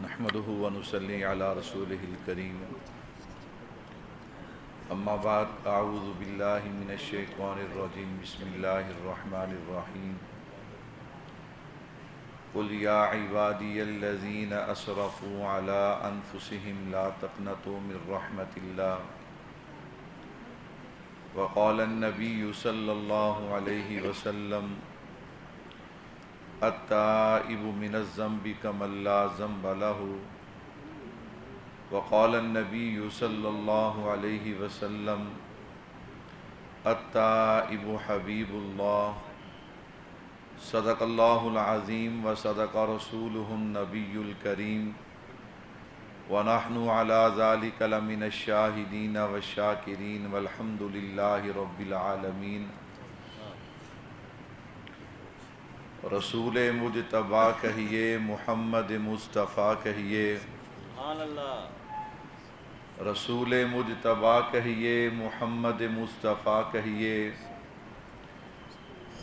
نحمده ونصلي على رسوله الكريم اما بعد اعوذ باللہ من الشیطان الرجیم بسم اللہ الرحمن الرحیم قل یا عبادی الذین اسرفوا علی انفسهم لا تقنطوا من رحمت اللہ وقال النبی صلی اللہ علیہ وسلم التائب من الذنب كمن لا ذنب له وقال النبي صلى الله عليه وسلم التائب حبيب الله صدق الله العظيم وصدق رسوله النبي الكريم ونحن على ذلك لمن الشاهدين والشاكرين والحمد لله رب العالمين رسول مجتبی کہیے محمد مصطفیٰ کہیے سبحان اللہ رسول مجتبی کہیے محمد مصطفیٰ کہیے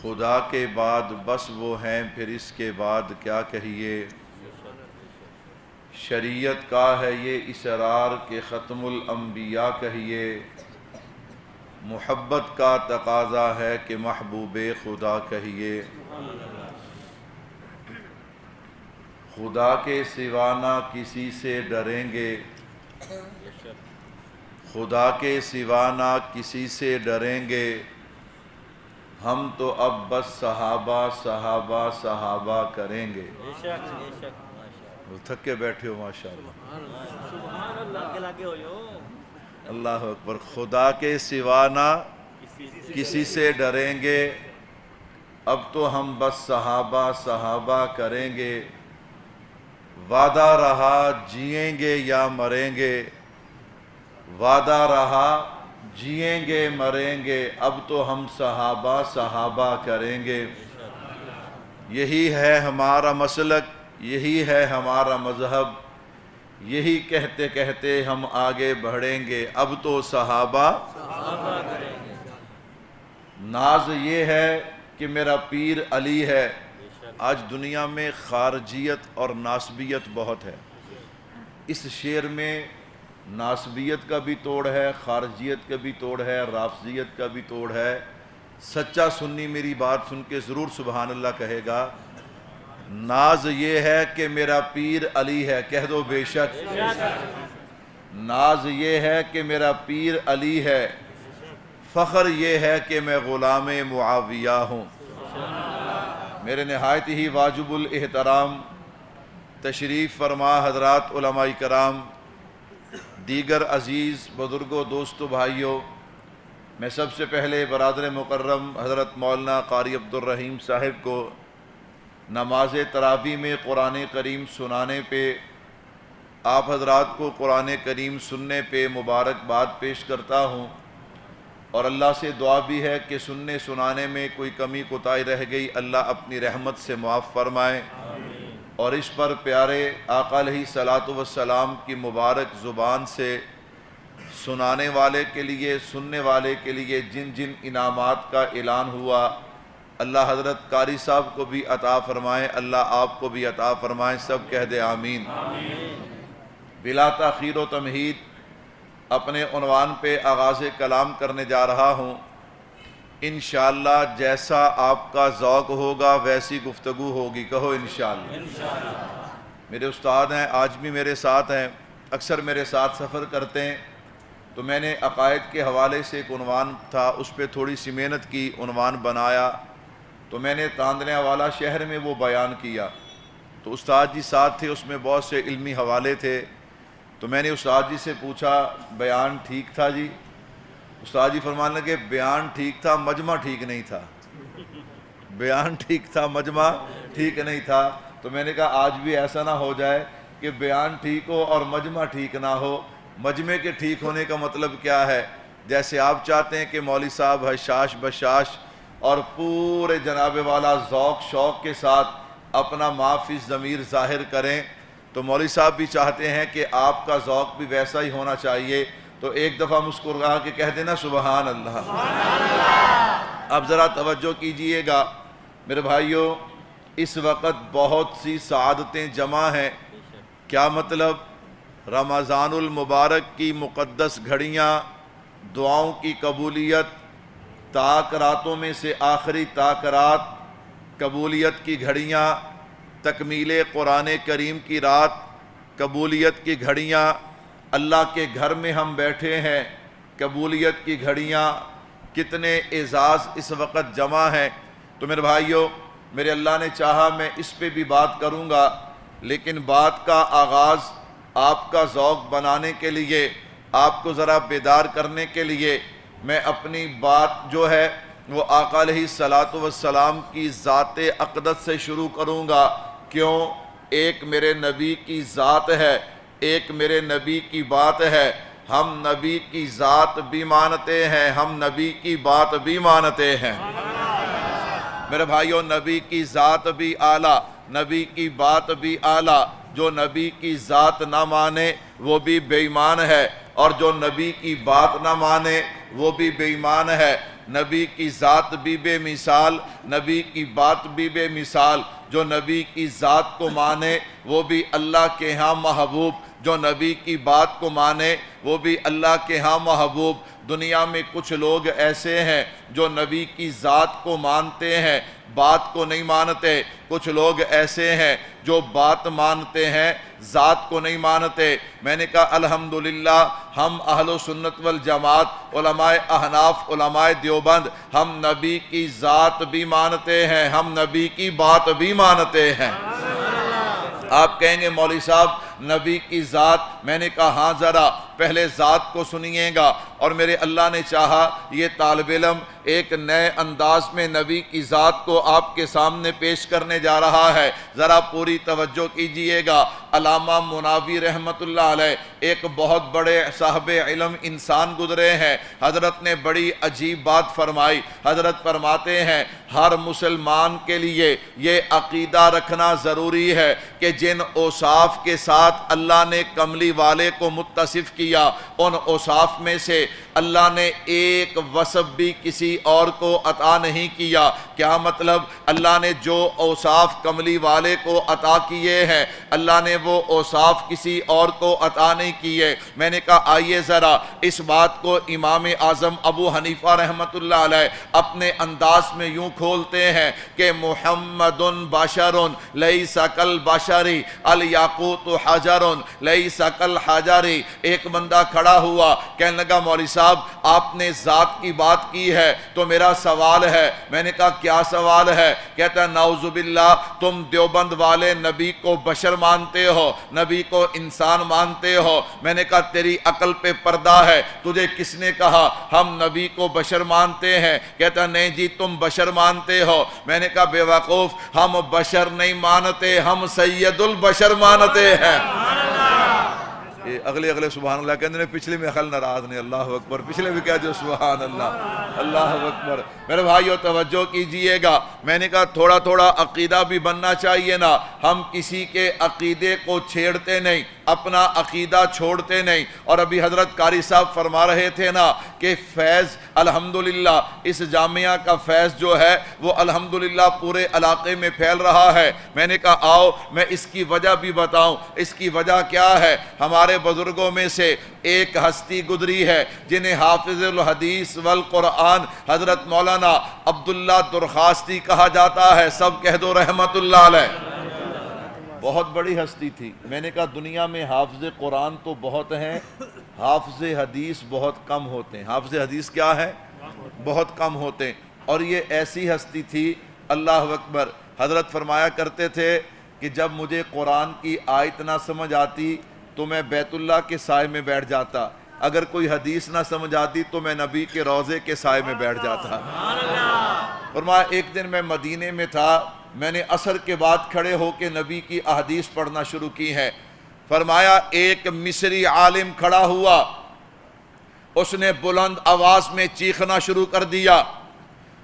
خدا کے بعد بس وہ ہیں پھر اس کے بعد کیا کہیے شریعت کا ہے یہ اسرار کے ختم الانبیاء کہیے محبت کا تقاضا ہے کہ محبوب خدا کہیے خدا کے سوا نہ کسی سے ڈریں گے خدا کے سوا نہ کسی سے ڈریں گے ہم تو اب بس صحابہ صحابہ صحابہ کریں گے تھک کے بیٹھے ہو ماشاءاللہ اللہ اکبر خدا کے سوا نہ کسی سے ڈریں گے اب تو ہم بس صحابہ صحابہ کریں گے وعدہ رہا جئیں گے یا مریں گے وعدہ رہا جئیں گے مریں گے اب تو ہم صحابہ صحابہ کریں گے یہی ہے ہمارا مسلک یہی ہے ہمارا مذہب یہی کہتے کہتے ہم آگے بڑھیں گے اب تو صحابہ کریں گے ناز یہ ہے کہ میرا پیر علی ہے آج دنیا میں خارجیت اور ناسبیت بہت ہے اس شعر میں ناسبیت کا بھی توڑ ہے خارجیت کا بھی توڑ ہے رافضیت کا بھی توڑ ہے سچا سنی میری بات سن کے ضرور سبحان اللہ کہے گا ناز یہ ہے کہ میرا پیر علی ہے کہہ دو بے شک ناز یہ ہے کہ میرا پیر علی ہے فخر یہ ہے کہ میں غلام معاویہ ہوں میرے نہایت ہی واجب الاحترام تشریف فرما حضرات علماء کرام دیگر عزیز بزرگوں دوستو بھائیوں میں سب سے پہلے برادر مکرم حضرت مولانا قاری عبدالرحیم صاحب کو نماز تراویح میں قرآن کریم سنانے پہ آپ حضرات کو قرآن کریم سننے پہ مبارکباد پیش کرتا ہوں اور اللہ سے دعا بھی ہے کہ سننے سنانے میں کوئی کمی کوتاہی رہ گئی اللہ اپنی رحمت سے معاف فرمائے اور اس پر پیارے آقا علیہ الصلاۃ والسلام کی مبارک زبان سے سنانے والے کے لیے سننے والے کے لیے جن جن انعامات کا اعلان ہوا اللہ حضرت قاری صاحب کو بھی عطا فرمائے اللہ آپ کو بھی عطا فرمائے سب کہہ دے آمین بلا تاخیر و تمہید اپنے عنوان پہ آغاز کلام کرنے جا رہا ہوں انشاءاللہ جیسا آپ کا ذوق ہوگا ویسی گفتگو ہوگی کہو انشاءاللہ میرے استاد ہیں آج بھی میرے ساتھ ہیں اکثر میرے ساتھ سفر کرتے ہیں تو میں نے عقائد کے حوالے سے ایک عنوان تھا اس پہ تھوڑی سی محنت کی عنوان بنایا تو میں نے تاندنیا والا شہر میں وہ بیان کیا تو استاد جی ساتھ تھے اس میں بہت سے علمی حوالے تھے تو میں نے استاد جی سے پوچھا بیان ٹھیک تھا جی استاد جی فرمانے لگے بیان ٹھیک تھا مجمع ٹھیک نہیں تھا بیان ٹھیک تھا مجمع ٹھیک نہیں تھا تو میں نے کہا آج بھی ایسا نہ ہو جائے کہ بیان ٹھیک ہو اور مجمع ٹھیک نہ ہو مجمع کے ٹھیک ہونے کا مطلب کیا ہے جیسے آپ چاہتے ہیں کہ مولوی صاحب حشاش بشاش اور پورے جناب والا ذوق شوق کے ساتھ اپنا ما فی الضمیر ظاہر کریں تو مولوی صاحب بھی چاہتے ہیں کہ آپ کا ذوق بھی ویسا ہی ہونا چاہیے تو ایک دفعہ مسکرا کے کہہ دینا سبحان اللہ۔ اب ذرا توجہ کیجئے گا میرے بھائیوں، اس وقت بہت سی سعادتیں جمع ہیں۔ کیا مطلب؟ رمضان المبارک کی مقدس گھڑیاں، دعاؤں کی قبولیت، تاک راتوں میں سے آخری تاک رات، قبولیت کی گھڑیاں، تکمیل قرآن کریم کی رات، قبولیت کی گھڑیاں، اللہ کے گھر میں ہم بیٹھے ہیں، قبولیت کی گھڑیاں، کتنے اعزاز اس وقت جمع ہیں۔ تو میرے بھائیوں، میرے اللہ نے چاہا میں اس پہ بھی بات کروں گا، لیکن بات کا آغاز آپ کا ذوق بنانے کے لیے، آپ کو ذرا بیدار کرنے کے لیے میں اپنی بات جو ہے وہ آقا علیہ الصلاۃ والسلام کی ذات اقدس سے شروع کروں گا۔ کیوں؟ ایک میرے نبی کی ذات ہے، ایک میرے نبی کی بات ہے۔ ہم نبی کی ذات بھی مانتے ہیں، ہم نبی کی بات بھی مانتے ہیں۔ میرے بھائیوں، نبی کی ذات بھی اعلیٰ، نبی کی بات بھی اعلیٰ۔ جو نبی کی ذات نہ مانے وہ بھی بے ایمان ہے، اور جو نبی کی بات نہ مانے وہ بھی بے ایمان ہے۔ نبی کی ذات بھی بے مثال، نبی کی بات بھی بے مثال۔ جو نبی کی ذات کو مانے وہ بھی اللہ کے ہاں محبوب، جو نبی کی بات کو مانے وہ بھی اللہ کے ہاں محبوب۔ دنیا میں کچھ لوگ ایسے ہیں جو نبی کی ذات کو مانتے ہیں، بات کو نہیں مانتے۔ کچھ لوگ ایسے ہیں جو بات مانتے ہیں، ذات کو نہیں مانتے۔ میں نے کہا الحمدللہ ہم اہل سنت والجماعت، علماء احناف، علماء دیوبند، ہم نبی کی ذات بھی مانتے ہیں، ہم نبی کی بات بھی مانتے ہیں۔ آپ کہیں گے مولوی صاحب نبی کی ذات، میں نے کہا ہاں ذرا پہلے ذات کو سنیے گا۔ اور میرے اللہ نے چاہا یہ طالب علم ایک نئے انداز میں نبی کی ذات کو آپ کے سامنے پیش کرنے جا رہا ہے، ذرا پوری توجہ کیجئے گا۔ علامہ مناوی رحمت اللہ علیہ ایک بہت بڑے صاحب علم انسان گزرے ہیں، حضرت نے بڑی عجیب بات فرمائی۔ حضرت فرماتے ہیں ہر مسلمان کے لیے یہ عقیدہ رکھنا ضروری ہے کہ جن اوصاف کے ساتھ اللہ نے کملی والے کو متصف کیا، ان اوصاف میں سے اللہ نے ایک وصف بھی کسی اور کو عطا نہیں کیا۔ کیا مطلب؟ اللہ نے جو اوصاف کملی والے کو عطا کیے ہیں، اللہ نے وہ اوصاف کسی اور کو عطا نہیں کیے۔ میں نے کہا آئیے ذرا اس بات کو امام اعظم ابو حنیفہ رحمت اللہ علیہ اپنے انداز میں یوں کھولتے ہیں کہ محمد بشر لیس کالبشر الیاقوت حجر لیس کالحجر۔ ایک بندہ کھڑا ہوا، کہنے لگا مولوی صاحب آپ نے ذات کی بات کی ہے تو میرا سوال ہے۔ میں نے کہا کیا سوال ہے؟ کہتا ہے نعوذ باللہ تم دیوبند والے نبی کو بشر مانتے ہو، نبی کو انسان مانتے ہو۔ میں نے کہا تیری عقل پہ پردہ ہے، تجھے کس نے کہا ہم نبی کو بشر مانتے ہیں؟ کہتا نہیں جی تم بشر مانتے ہو۔ میں نے کہا بے وقوف، ہم بشر نہیں مانتے، ہم سید البشر مانتے ہیں۔ اگلے سبحان اللہ کہتے ہیں، پچھلے میں خل ناراض نہیں، اللہ اکبر، پچھلے بھی کہہ جو سبحان اللہ، اللہ اکبر۔ میرے بھائیو توجہ کیجئے گا، میں نے کہا تھوڑا تھوڑا عقیدہ بھی بننا چاہیے نا۔ ہم کسی کے عقیدے کو چھیڑتے نہیں، اپنا عقیدہ چھوڑتے نہیں۔ اور ابھی حضرت قاری صاحب فرما رہے تھے نا کہ فیض الحمدللہ اس جامعہ کا فیض جو ہے وہ الحمدللہ پورے علاقے میں پھیل رہا ہے۔ میں نے کہا آؤ میں اس کی وجہ بھی بتاؤں۔ اس کی وجہ کیا ہے؟ ہمارے بزرگوں میں سے ایک ہستی گزری ہے جنہیں حافظ الحدیث والقرآن حضرت مولانا عبداللہ درخواستی کہا جاتا ہے۔ سب کہہ دو رحمت اللہ علیہ۔ بہت بڑی ہستی تھی۔ میں نے کہا دنیا میں حافظ قرآن تو بہت ہیں، حافظ حدیث بہت کم ہوتے ہیں۔ حافظ حدیث کیا ہے؟ بہت کم ہوتے ہیں۔ اور یہ ایسی ہستی تھی، اللہ اکبر، حضرت فرمایا کرتے تھے کہ جب مجھے قرآن کی آیت نہ سمجھ آتی تو میں بیت اللہ کے سائے میں بیٹھ جاتا، اگر کوئی حدیث نہ سمجھ آتی تو میں نبی کے روضے کے سائے میں بیٹھ جاتا۔ فرمایا ایک دن میں مدینے میں تھا، میں نے عصر کے بعد کھڑے ہو کے نبی کی احادیث پڑھنا شروع کی ہیں۔ فرمایا ایک مصری عالم کھڑا ہوا، اس نے بلند آواز میں چیخنا شروع کر دیا۔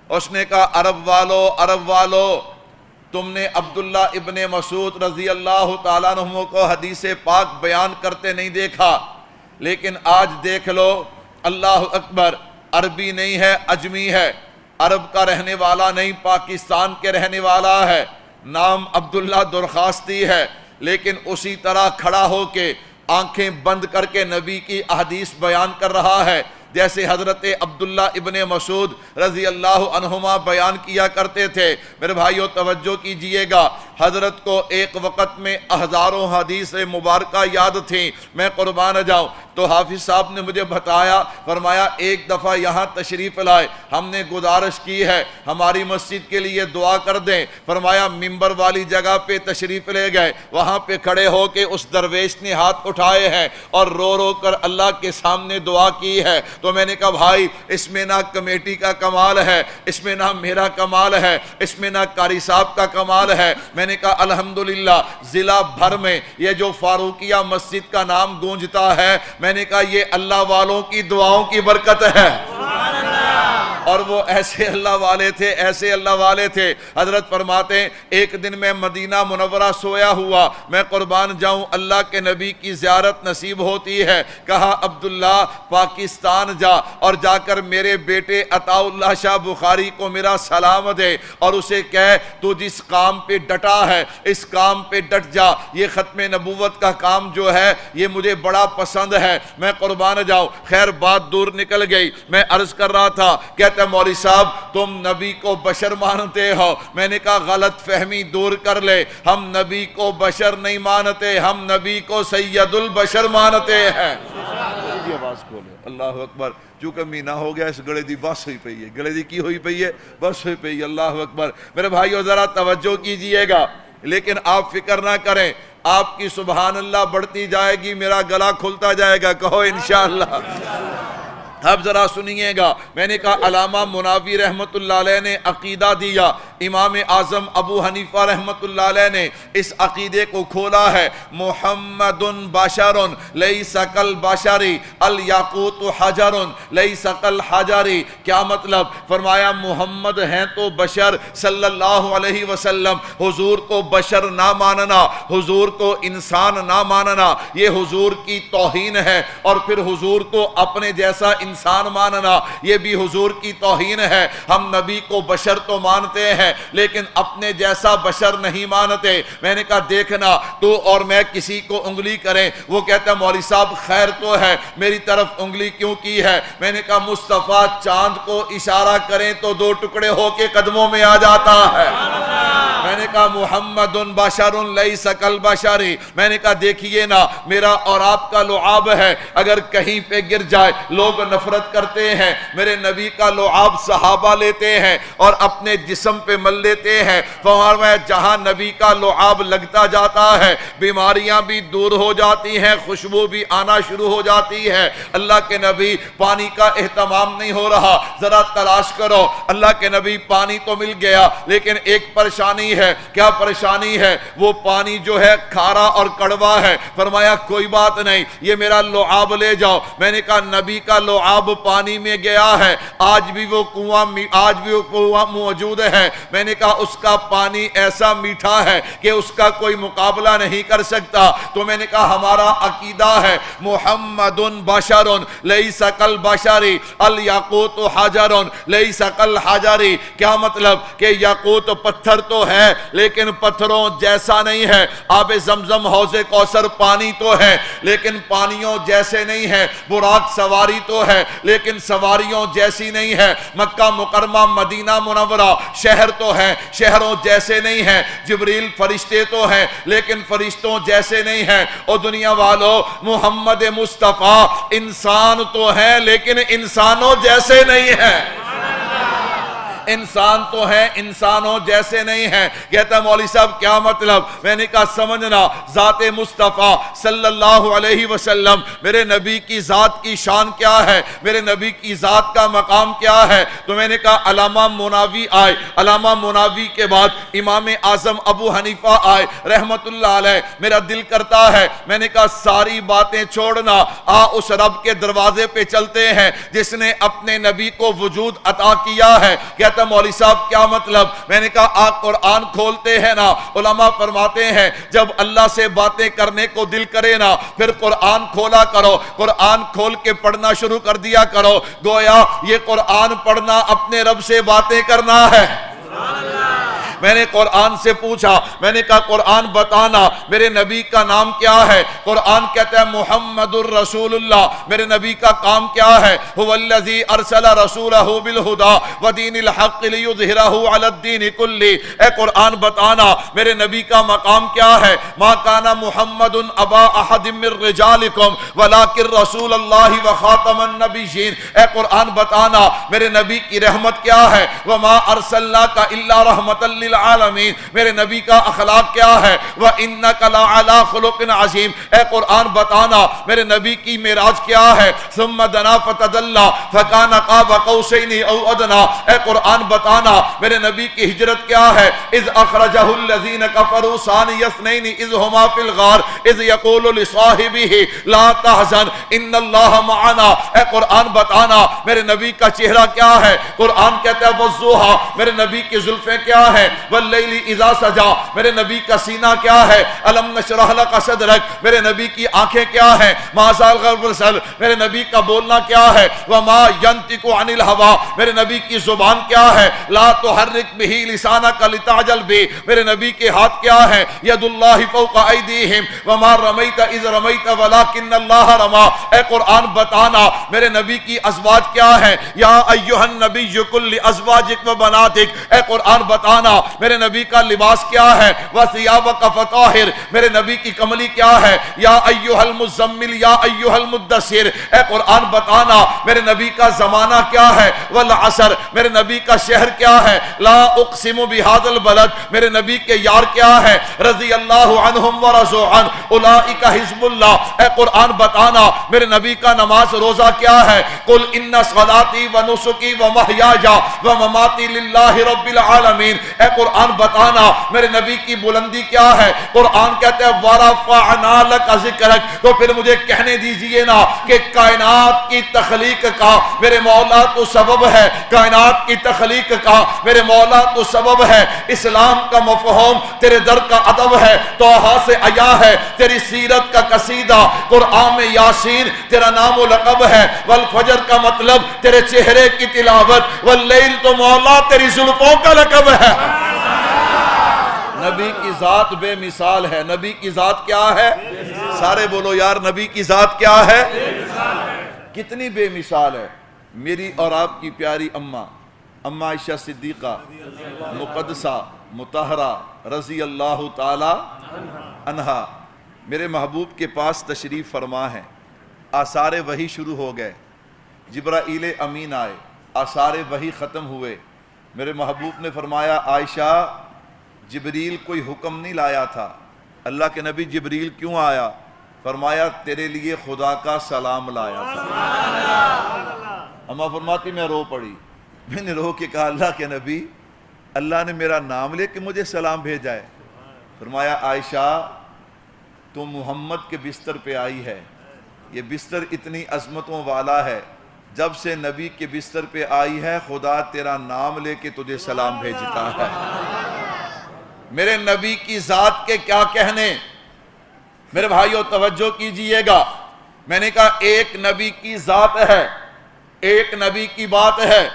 اس نے کہا عرب والو تم نے عبداللہ ابن مسعود رضی اللہ تعالیٰ عنہ کو حدیث پاک بیان کرتے نہیں دیکھا، لیکن آج دیکھ لو، اللہ اکبر، عربی نہیں ہے، اجمی ہے، عرب کا رہنے والا نہیں، پاکستان کے رہنے والا ہے۔ نام عبداللہ درخواستی ہے، لیکن اسی طرح کھڑا ہو کے آنکھیں بند کر کے نبی کی احادیث بیان کر رہا ہے، جیسے حضرت عبداللہ ابن مسعود رضی اللہ عنہما بیان کیا کرتے تھے۔ میرے بھائیو توجہ کیجئے گا، حضرت کو ایک وقت میں ہزاروں حدیث مبارکہ یاد تھیں، میں قربان جاؤں۔ تو حافظ صاحب نے مجھے بتایا، فرمایا ایک دفعہ یہاں تشریف لائے، ہم نے گزارش کی ہے ہماری مسجد کے لیے دعا کر دیں۔ فرمایا ممبر والی جگہ پہ تشریف لے گئے، وہاں پہ کھڑے ہو کے اس درویش نے ہاتھ اٹھائے ہیں اور رو رو کر اللہ کے سامنے دعا کی ہے۔ تو میں نے کہا بھائی اس میں نہ کمیٹی کا کمال ہے، اس میں نہ میرا کمال ہے، اس میں نہ قاری صاحب کا کمال ہے۔ میں نے کہا الحمدللہ ضلع بھر میں یہ جو فاروقیہ مسجد کا نام گونجتا ہے، میں نے کہا یہ اللہ والوں کی دعاؤں کی برکت ہے۔ اور وہ ایسے اللہ والے تھے، ایسے اللہ والے تھے۔ حضرت فرماتے ہیں ایک دن میں مدینہ منورہ سویا ہوا، میں قربان جاؤں اللہ کے نبی کی زیارت نصیب ہوتی ہے۔ کہا عبداللہ پاکستان جا اور جا کر میرے بیٹے عطا اللہ شاہ بخاری کو میرا سلام دے اور اسے کہے تو جس کام پہ ڈٹا ہے اس کام پہ ڈٹ جا، یہ ختم نبوت کا کام جو ہے یہ مجھے بڑا پسند ہے۔ میں قربان جاؤں، خیر بات دور نکل گئی۔ میں عرض کر رہا تھا، کہتے مولوی صاحب تم نبی کو بشر مانتے ہو۔ میں نے کہا غلط فہمی دور کر لے، ہم نبی کو بشر نہیں مانتے، ہم نبی کو سید البشر مانتے ہیں۔ آواز کھولے اللہ اکبر، چونکہ مہینہ ہو گیا اس گڑے دی بس ہوئی پئی ہے، گڑے دی کی ہوئی پئی ہے، بس ہوئی پئی ہے۔ اللہ اکبر میرے بھائیو ذرا توجہ کیجئے گا، لیکن آپ فکر نہ کریں، آپ کی سبحان اللہ بڑھتی جائے گی، میرا گلا کھلتا جائے گا، کہو انشاءاللہ۔ اب ذرا سنیے گا، میں نے کہا علامہ مناوی رحمت اللہ علیہ نے عقیدہ دیا، امام اعظم ابو حنیفہ رحمت اللہ علیہ نے اس عقیدے کو کھولا ہے، محمد بشر لیس کالبشر الیاقوت حجر لیس کالحجر۔ کیا مطلب؟ فرمایا محمد ہیں تو بشر صلی اللہ علیہ وسلم، حضور کو بشر نہ ماننا، حضور کو انسان نہ ماننا یہ حضور کی توہین ہے، اور پھر حضور کو اپنے جیسا انسان ماننا یہ بھی حضور کی توہین ہے۔ ہم نبی کو بشر تو مانتے ہیں لیکن اپنے جیسا بشر نہیں مانتے۔ میں نے کہا دیکھنا تو اور میں کسی کو انگلی کریں، وہ کہتا ہے مولوی صاحب خیر تو ہے، میری طرف انگلی کیوں کی ہے؟ میں نے کہا مصطفیٰ چاند کو اشارہ کریں تو دو ٹکڑے ہو کے قدموں میں آ جاتا ہے۔ میں نے کہا محمد بشر لیس کالبشر۔ میں نے کہا دیکھیے نا میرا اور آپ کا لعاب ہے، اگر کہیں پہ گر جائے لوگ نفرت کرتے ہیں، میرے نبی کا لعاب صحابہ لیتے ہیں اور اپنے جسم پہ مل لیتے ہیں۔ فرمایا جہاں نبی کا لعاب لگتا جاتا ہے بیماریاں بھی دور ہو جاتی ہیں، خوشبو بھی آنا شروع ہو جاتی ہے۔ اللہ کے نبی پانی کا اہتمام نہیں ہو رہا، ذرا تلاش کرو، اللہ کے نبی پانی تو مل گیا لیکن ایک پریشانی ہے۔ کیا پریشانی ہے؟ وہ پانی جو ہے کھارا اور کڑوا ہے۔ فرمایا کوئی بات نہیں، یہ میرا لعاب لے جاؤ۔ میں نے کہا نبی کا لعاب پانی میں گیا ہے، آج بھی وہ کنواں موجود ہے۔ میں نے کہا اس کا پانی ایسا میٹھا ہے کہ اس کا کوئی مقابلہ نہیں کر سکتا۔ تو میں نے کہا ہمارا عقیدہ ہے محمد بشر لیس کالبشر الیاقوت حجر لیس کالحجر۔ کیا مطلب؟ کہ یاقوت پتھر تو ہے لیکن پتھروں جیسا نہیں ہے، آب زمزم حوض کوثر پانی تو ہے لیکن پانیوں جیسے نہیں ہے، براق سواری تو ہے لیکن سواریوں جیسی نہیں ہے، مکہ مکرمہ مدینہ منورہ شہر تو ہے، شہروں جیسے نہیں ہے، جبریل فرشتے تو ہیں لیکن فرشتوں جیسے نہیں ہیں۔ اور دنیا والوں محمد مصطفیٰ انسان تو ہیں لیکن انسانوں جیسے نہیں ہیں، انسان تو ہیں انسانوں جیسے نہیں ہیں۔ کہتا مولوی صاحب کیا مطلب؟ میں نے کہا سمجھنا ذات مصطفیٰ صلی اللہ علیہ وسلم، میرے نبی کی ذات کی شان کیا ہے، میرے نبی کی ذات کا مقام کیا ہے؟ تو میں نے کہا علامہ مناوی آئے، علامہ مناوی کے بعد امام اعظم ابو حنیفہ آئے رحمت اللہ علیہ۔ میرا دل کرتا ہے، میں نے کہا ساری باتیں چھوڑنا، اس رب کے دروازے پہ چلتے ہیں جس نے اپنے نبی کو وجود عطا کیا ہے۔ کہتا مولوی صاحب کیا مطلب؟ میں نے کہا آپ قرآن کھولتے ہیں نا، علماء فرماتے ہیں جب اللہ سے باتیں کرنے کو دل کرے نا پھر قرآن کھولا کرو، قرآن کھول کے پڑھنا شروع کر دیا کرو، گویا یہ قرآن پڑھنا اپنے رب سے باتیں کرنا ہے۔ میں نے قرآن سے پوچھا، میں نے کہا قرآن بتانا میرے نبی کا نام کیا ہے؟ قرآن کہتا ہے محمد الرسول اللہ۔ میرے نبی کا کام کیا ہے؟ هو الذی ارسل رسولہ بالہدی ودین الحق لیظہرہ علی الدین کلہ۔ اے قرآن بتانا میرے نبی کا مقام کیا ہے؟ ما کان محمد ابا احد من رجالکم ولکن رسول اللہ وخاتم النبیین۔ اے قرآن بتانا میرے نبی کی رحمت کیا ہے؟ وما ارسلناک الا رحمتا للعالمین۔ میرے نبی کا اخلاق کیا ہے؟ وانک لعلی خلق عظیم۔ اے قرآن بتانا میرے نبی کی معراج کیا ہے؟ ثم دنا فتدلی فکان قاب قوسین او ادنی۔ اے قرآن بتانا میرے نبی کی ہجرت کیا ہے؟ اذ اخرجہ الذین کفروا ثانی اثنین اذ ہما فی الغار اذ یقول لصاحبہ لا تحزن ان اللہ معنا۔ اے قرآن بتانا میرے نبی کا چہرہ کیا ہے؟ قرآن کہتا ہے والضحیٰ۔ میرے نبی کی زلفیں کیا ہے؟ واللیل اذا سجا۔ میرے نبی کا سینہ کیا ہے؟ الم نشرح لک صدرک۔ میرے نبی کی آنکھیں کیا ہیں؟ ما زال غربسل۔ میرے نبی کا بولنا کیا ہے؟ وما ینطق عن الہوی۔ میرے نبی کی زبان کیا ہے؟ لا تحرک بہ لسانک لتعجل بہ۔ میرے نبی کے ہاتھ کیا ہے؟ ید اللہ فوق ایدیہم وما رمیت اذ رمیت ولکن اللہ رمی۔ اے قرآن بتانا میرے نبی کی ازواج کیا ہے؟ یا ایھا النبی قل لازواجک و بناتک۔ اے قرآن بتانا میرے نبی کا لباس کیا ہے؟ وثیابک فطہر۔ میرے نبی کی کملی کیا ہے؟ یا ایھا المزمل یا ایھا المدثر۔ اے قرآن بتانا میرے نبی کا زمانہ کیا ہے؟ والعصر۔ میرے نبی کا شہر کیا ہے؟ لا اقسم بہذا البلد۔ میرے نبی کے یار کیا ہے؟ رضی اللہ عنہم ورضوا عنہ اولئک حزب اللہ۔ اے قرآن بتانا میرے نبی کا نماز روزہ کیا ہے؟ قل ان صلاتی و نسکی و محیایا و مماتی للہ رب العالمین۔ اے قرآن بتانا میرے نبی کی بلندی کیا ہے؟ قرآن کہتے ہیں ورفعنا لک ذکرک۔ تو پھر مجھے کہنے دیجئے نا کہ کائنات کی تخلیق کا میرے مولا تو سبب ہے، کائنات کی تخلیق کا میرے مولا تو سبب ہے، اسلام کا مفہوم تیرے در کا ادب ہے، توحا سے عیا ہے تیری سیرت کا قصیدہ، قرآن میں یاسین تیرا نام و لقب ہے، والفجر کا مطلب تیرے چہرے کی تلاوت، واللیل تو مولا تیری زلفوں کا لقب ہے۔ نبی کی ذات بے مثال ہے۔ نبی کی ذات کیا ہے؟ سارے بولو یار نبی کی ذات کیا ہے؟ کتنی بے مثال ہے۔ میری اور آپ کی پیاری اماں عائشہ صدیقہ مقدسہ مطہرہ رضی اللہ تعالی عنہا میرے محبوب کے پاس تشریف فرما ہے۔ آثار وحی شروع ہو گئے، جبرائیل امین آئے، آثار وحی ختم ہوئے۔ میرے محبوب نے فرمایا عائشہ جبریل کوئی حکم نہیں لایا تھا، اللہ کے نبی جبریل کیوں آیا؟ فرمایا تیرے لیے خدا کا سلام لایا تھا۔ اماں فرماتی میں رو پڑی، میں نے رو کے کہا اللہ کے نبی اللہ نے میرا نام لے کے مجھے سلام بھیجا ہے۔ فرمایا عائشہ تو محمد کے بستر پہ آئی ہے، یہ بستر اتنی عظمتوں والا ہے، جب سے نبی کے بستر پہ آئی ہے خدا تیرا نام لے کے تجھے سلام بھیجتا ہے۔ میرے نبی کی ذات کے کیا کہنے، میرے بھائیو توجہ کیجئے گا۔ میں نے کہا ایک نبی کی ذات ہے، ایک نبی کی بات ہے،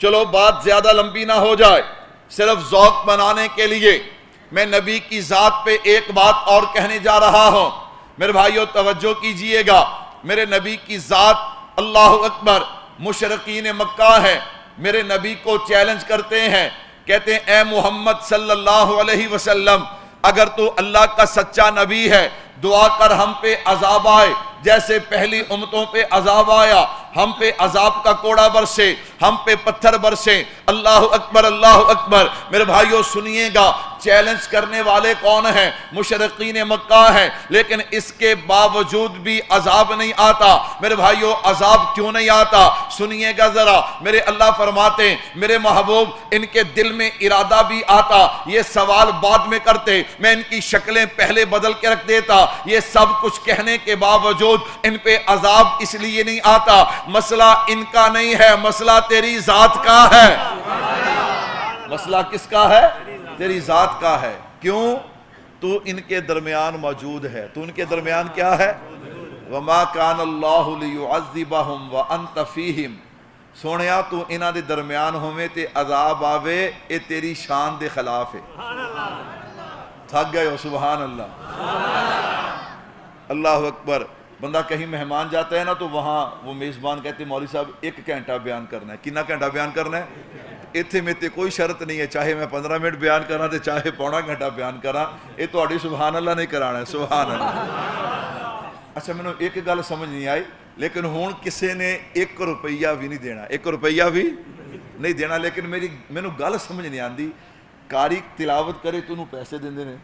چلو بات زیادہ لمبی نہ ہو جائے، صرف ذوق بنانے کے لیے میں نبی کی ذات پہ ایک بات اور کہنے جا رہا ہوں۔ میرے بھائیو توجہ کیجئے گا، میرے نبی کی ذات اللہ اکبر مشرقین مکہ ہے، میرے نبی کو چیلنج کرتے ہیں، کہتے ہیں اے محمد صلی اللہ علیہ وسلم اگر تو اللہ کا سچا نبی ہے دعا کر ہم پہ عذاب آئے جیسے پہلی امتوں پہ عذاب آیا، ہم پہ عذاب کا کوڑا برسے، ہم پہ پتھر برسے۔ اللہ اکبر اللہ اکبر۔ میرے بھائیو سنیے گا، چیلنج کرنے والے کون ہیں؟ مشرقین مکہ ہیں، لیکن اس کے باوجود بھی عذاب نہیں آتا۔ میرے بھائیو عذاب کیوں نہیں آتا؟ سنیے گا ذرا، میرے اللہ فرماتے ہیں میرے محبوب ان کے دل میں ارادہ بھی آتا، یہ سوال بعد میں کرتے، میں ان کی شکلیں پہلے بدل کے رکھ دیتا، یہ سب کچھ کہنے کے باوجود ان پہ عذاب اس لیے نہیں آتا، مسئلہ ان کا نہیں ہے، مسئلہ تیری ذات کا ہے۔ مسئلہ کس کا ہے؟ تیری ذات کا ہے۔ کیوں؟ تو ان کے درمیان موجود ہے، تو ان کے درمیان کیا ہے؟ وَمَا كَانَ اللَّهُ لِيُعَذِّبَهُمْ وَأَنْتَ فِيهِمْ سونیا تو انہاں دے درمیان ہوویں تے عذاب آوے اے تیری شان دے خلاف ہے. تھک گئے ہو؟ سبحان اللہ. اللہ اکبر. بندہ کہیں مہمان جاتا ہے نا تو وہاں وہ میزبان کہتے ہیں مولوی صاحب 1 گھنٹہ بیان کرنا ہے. کتنا گھنٹہ بیان کرنا ہے؟ اتنے میں تے کوئی شرط نہیں ہے، چاہے میں 15 منٹ بیان کرا تے چاہے پونا گھنٹہ بیان کرا، یہ تہاڈی سبحان اللہ نہیں کرانا ہے. سبحان اللہ. اچھا مینوں ایک گل سمجھ نہیں آئی، لیکن ہون کسے نے 1 روپیہ بھی نہیں دینا، 1 روپیہ بھی نہیں دینا، لیکن مینوں گل سمجھ نہیں آندی. قاری تلاوت کرے تو انہوں پیسے دیندے نے،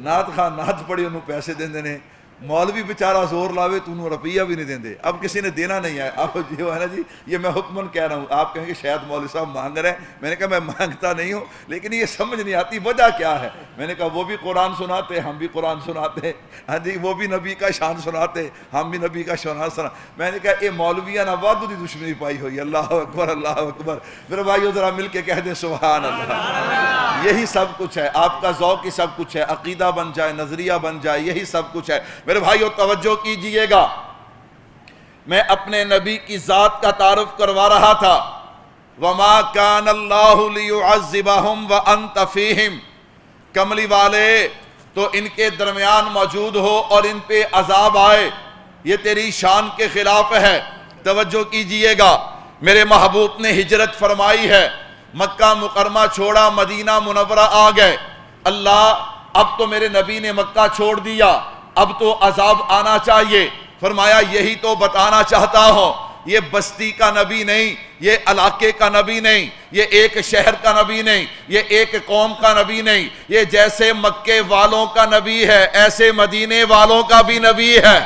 نعت خان نعت پڑھے انہوں پیسے دیندے نے، مولوی بیچارہ زور لاوے تو انہوں روپیہ بھی نہیں دیندے. اب کسی نے دینا نہیں ہے. اب جو ہے نا جی، یہ میں حکمن کہہ رہا ہوں. آپ کہیں گے شاید مولوی صاحب مانگ رہے ہیں. میں نے کہا میں مانگتا نہیں ہوں، لیکن یہ سمجھ نہیں آتی وجہ کیا ہے. میں نے کہا وہ بھی قرآن سناتے، ہم بھی قرآن سناتے. ہاں جی، وہ بھی نبی کا شان سناتے، ہم بھی نبی کا شان سنا. میں نے کہا یہ مولویاں نہ وادو دی دشمنی پائی ہوئی. اللہ اکبر، اللہ اکبر. میرے بھائیو ذرا مل کے کہہ دیں سبحان اللہ. یہی سب کچھ ہے. آپ کا ذوق ہی سب کچھ ہے. عقیدہ بن جائے، نظریہ بن جائے، یہی سب کچھ ہے. میرے بھائیو توجہ کیجئے گا، میں اپنے نبی کی ذات کا تعارف کروا رہا تھا. وَمَا كَانَ اللَّهُ لِيُعَذِّبَهُمْ وَأَنْتَ فِيهِمْ. کملی والے تو ان کے درمیان موجود ہو اور ان پہ عذاب آئے، یہ تیری شان کے خلاف ہے. توجہ کیجئے گا، میرے محبوب نے ہجرت فرمائی ہے، مکہ مکرمہ چھوڑا، مدینہ منورہ آ گئے. اللہ اب تو میرے نبی نے مکہ چھوڑ دیا، اب تو عذاب آنا چاہیے. فرمایا یہی تو بتانا چاہتا ہوں، یہ بستی کا نبی نہیں، یہ علاقے کا نبی نہیں، یہ ایک شہر کا نبی نہیں، یہ ایک قوم کا نبی نہیں. یہ جیسے مکے والوں کا نبی ہے ایسے مدینے والوں کا بھی نبی ہے.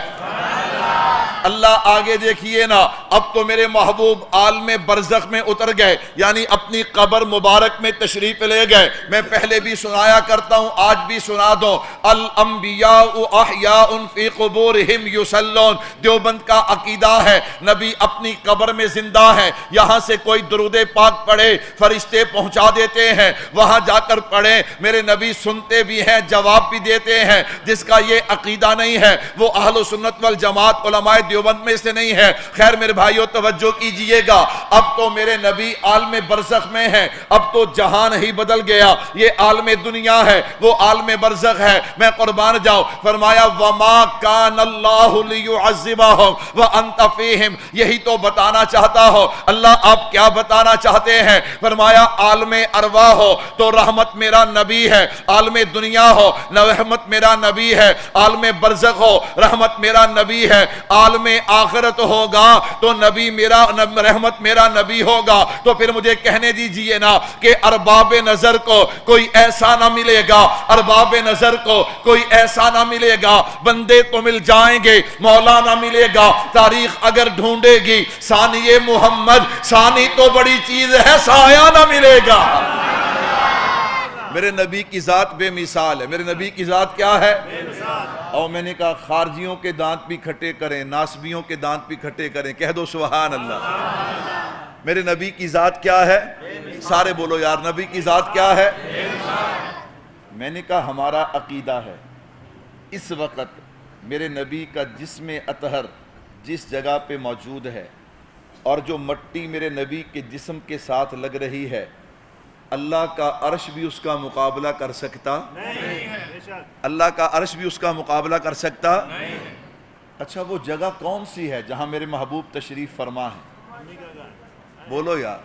اللہ آگے دیکھیے نا، اب تو میرے محبوب عالم برزخ میں اتر گئے، یعنی اپنی قبر مبارک میں تشریف لے گئے. میں پہلے بھی سنایا کرتا ہوں، آج بھی سنا دوں. الانبیاء احیاء فی قبورہم یصلون. دیوبند کا عقیدہ ہے نبی اپنی قبر میں زندہ ہے. یہاں سے کوئی درود پاک پڑھے فرشتے پہنچا دیتے ہیں، وہاں جا کر پڑھیں. میرے نبی سنتے بھی ہیں، جواب بھی دیتے ہیں. جس کا یہ عقیدہ نہیں ہے وہ اہل سنت والجماعت علماء دیوبند میں سے نہیں ہے. خیر میرے بھائیو توجہ کیجئے گا، اب تو میرے نبی عالم برزخ میں ہیں، اب تو جہان ہی بدل گیا. یہ عالم دنیا ہے، وہ عالم برزخ ہے. میں قربان جاؤں. فرمایا وَمَا كَانَ اللَّهُ لِيُعَذِّبَهُمْ وَأَنْتَ فِيهِمْ. یہی تو بتانا چاہتا ہو. اللہ آپ کیا بتانا چاہتے ہیں؟ فرمایا عالم ارواح ہو تو رحمت میرا نبی ہے، عالم دنیا ہو رحمت میرا نبی ہے، عالم برزخ ہو رحمت میرا نبی ہے، عالم آخرت ہوگا تو نبی میرا رحمت میرا نبی ہوگا. تو پھر مجھے کہنے دیجئے نا کہ ارباب نظر کو کوئی ایسا نہ ملے گا، ارباب نظر کو کوئی ایسا نہ ملے گا. بندے تو مل جائیں گے، مولا نہ ملے گا. تاریخ اگر ڈھونڈے گی ثانی محمد، ثانی تو بڑی چیز ہے، سایہ نہ ملے گا. میرے نبی کی ذات بے مثال ہے. میرے نبی کی ذات کیا ہے؟ بے مثال. اور میں نے کہا خارجیوں کے دانت بھی کھٹے کریں، ناسبیوں کے دانت بھی کھٹے کریں. کہہ دو سبحان اللہ. میرے نبی کی ذات کیا ہے؟ سارے بولو یار، نبی کی ذات کیا ہے؟ میں نے کہا ہمارا عقیدہ ہے اس وقت میرے نبی کا جسم اطہر جس جگہ پہ موجود ہے اور جو مٹی میرے نبی کے جسم کے ساتھ لگ رہی ہے، اللہ کا عرش بھی اس کا مقابلہ کر سکتا نہیں. اللہ کا عرش بھی اس کا مقابلہ کر سکتا نہیں. اچھا وہ جگہ کون سی ہے جہاں میرے محبوب تشریف فرما ہے؟ بولو یار.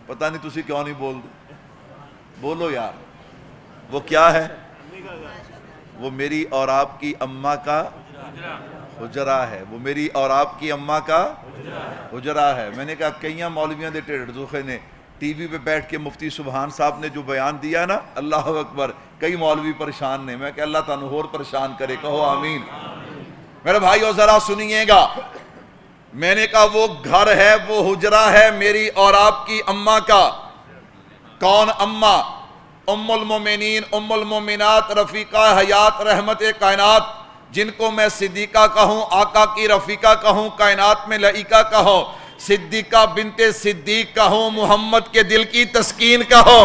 پتہ نہیں تسی کیوں نہیں بول دے. بولو یار. وہ کیا ہے؟ وہ میری اور آپ کی اماں کا حجرہ ہے. وہ میری اور آپ کی اماں کا حجرہ ہے. میں نے کہا کئیاں مولویاں دے ٹیڑھ دوخے نے ٹی وی پہ بیٹھ کے مفتی سبحان صاحب نے جو بیان دیا نا، اللہ اکبر، کئی مولوی پریشان نے. میں کہ اللہ تعالیٰ اور پریشان کرے. کہو آمین. میرے بھائیو ذرا سنیے گا. میں نے کہا وہ گھر ہے، وہ حجرہ ہے میری اور آپ کی اماں کا. کون اماں؟ ام المومنین، ام المومنات، رفیقہ حیات، رحمت کائنات، جن کو میں صدیقہ کہوں، آقا کی رفیقہ کہوں، کائنات میں لئیقہ کہوں، صدیقہ بنت صدیق کہوں، محمد کے دل کی تسکین کہوں.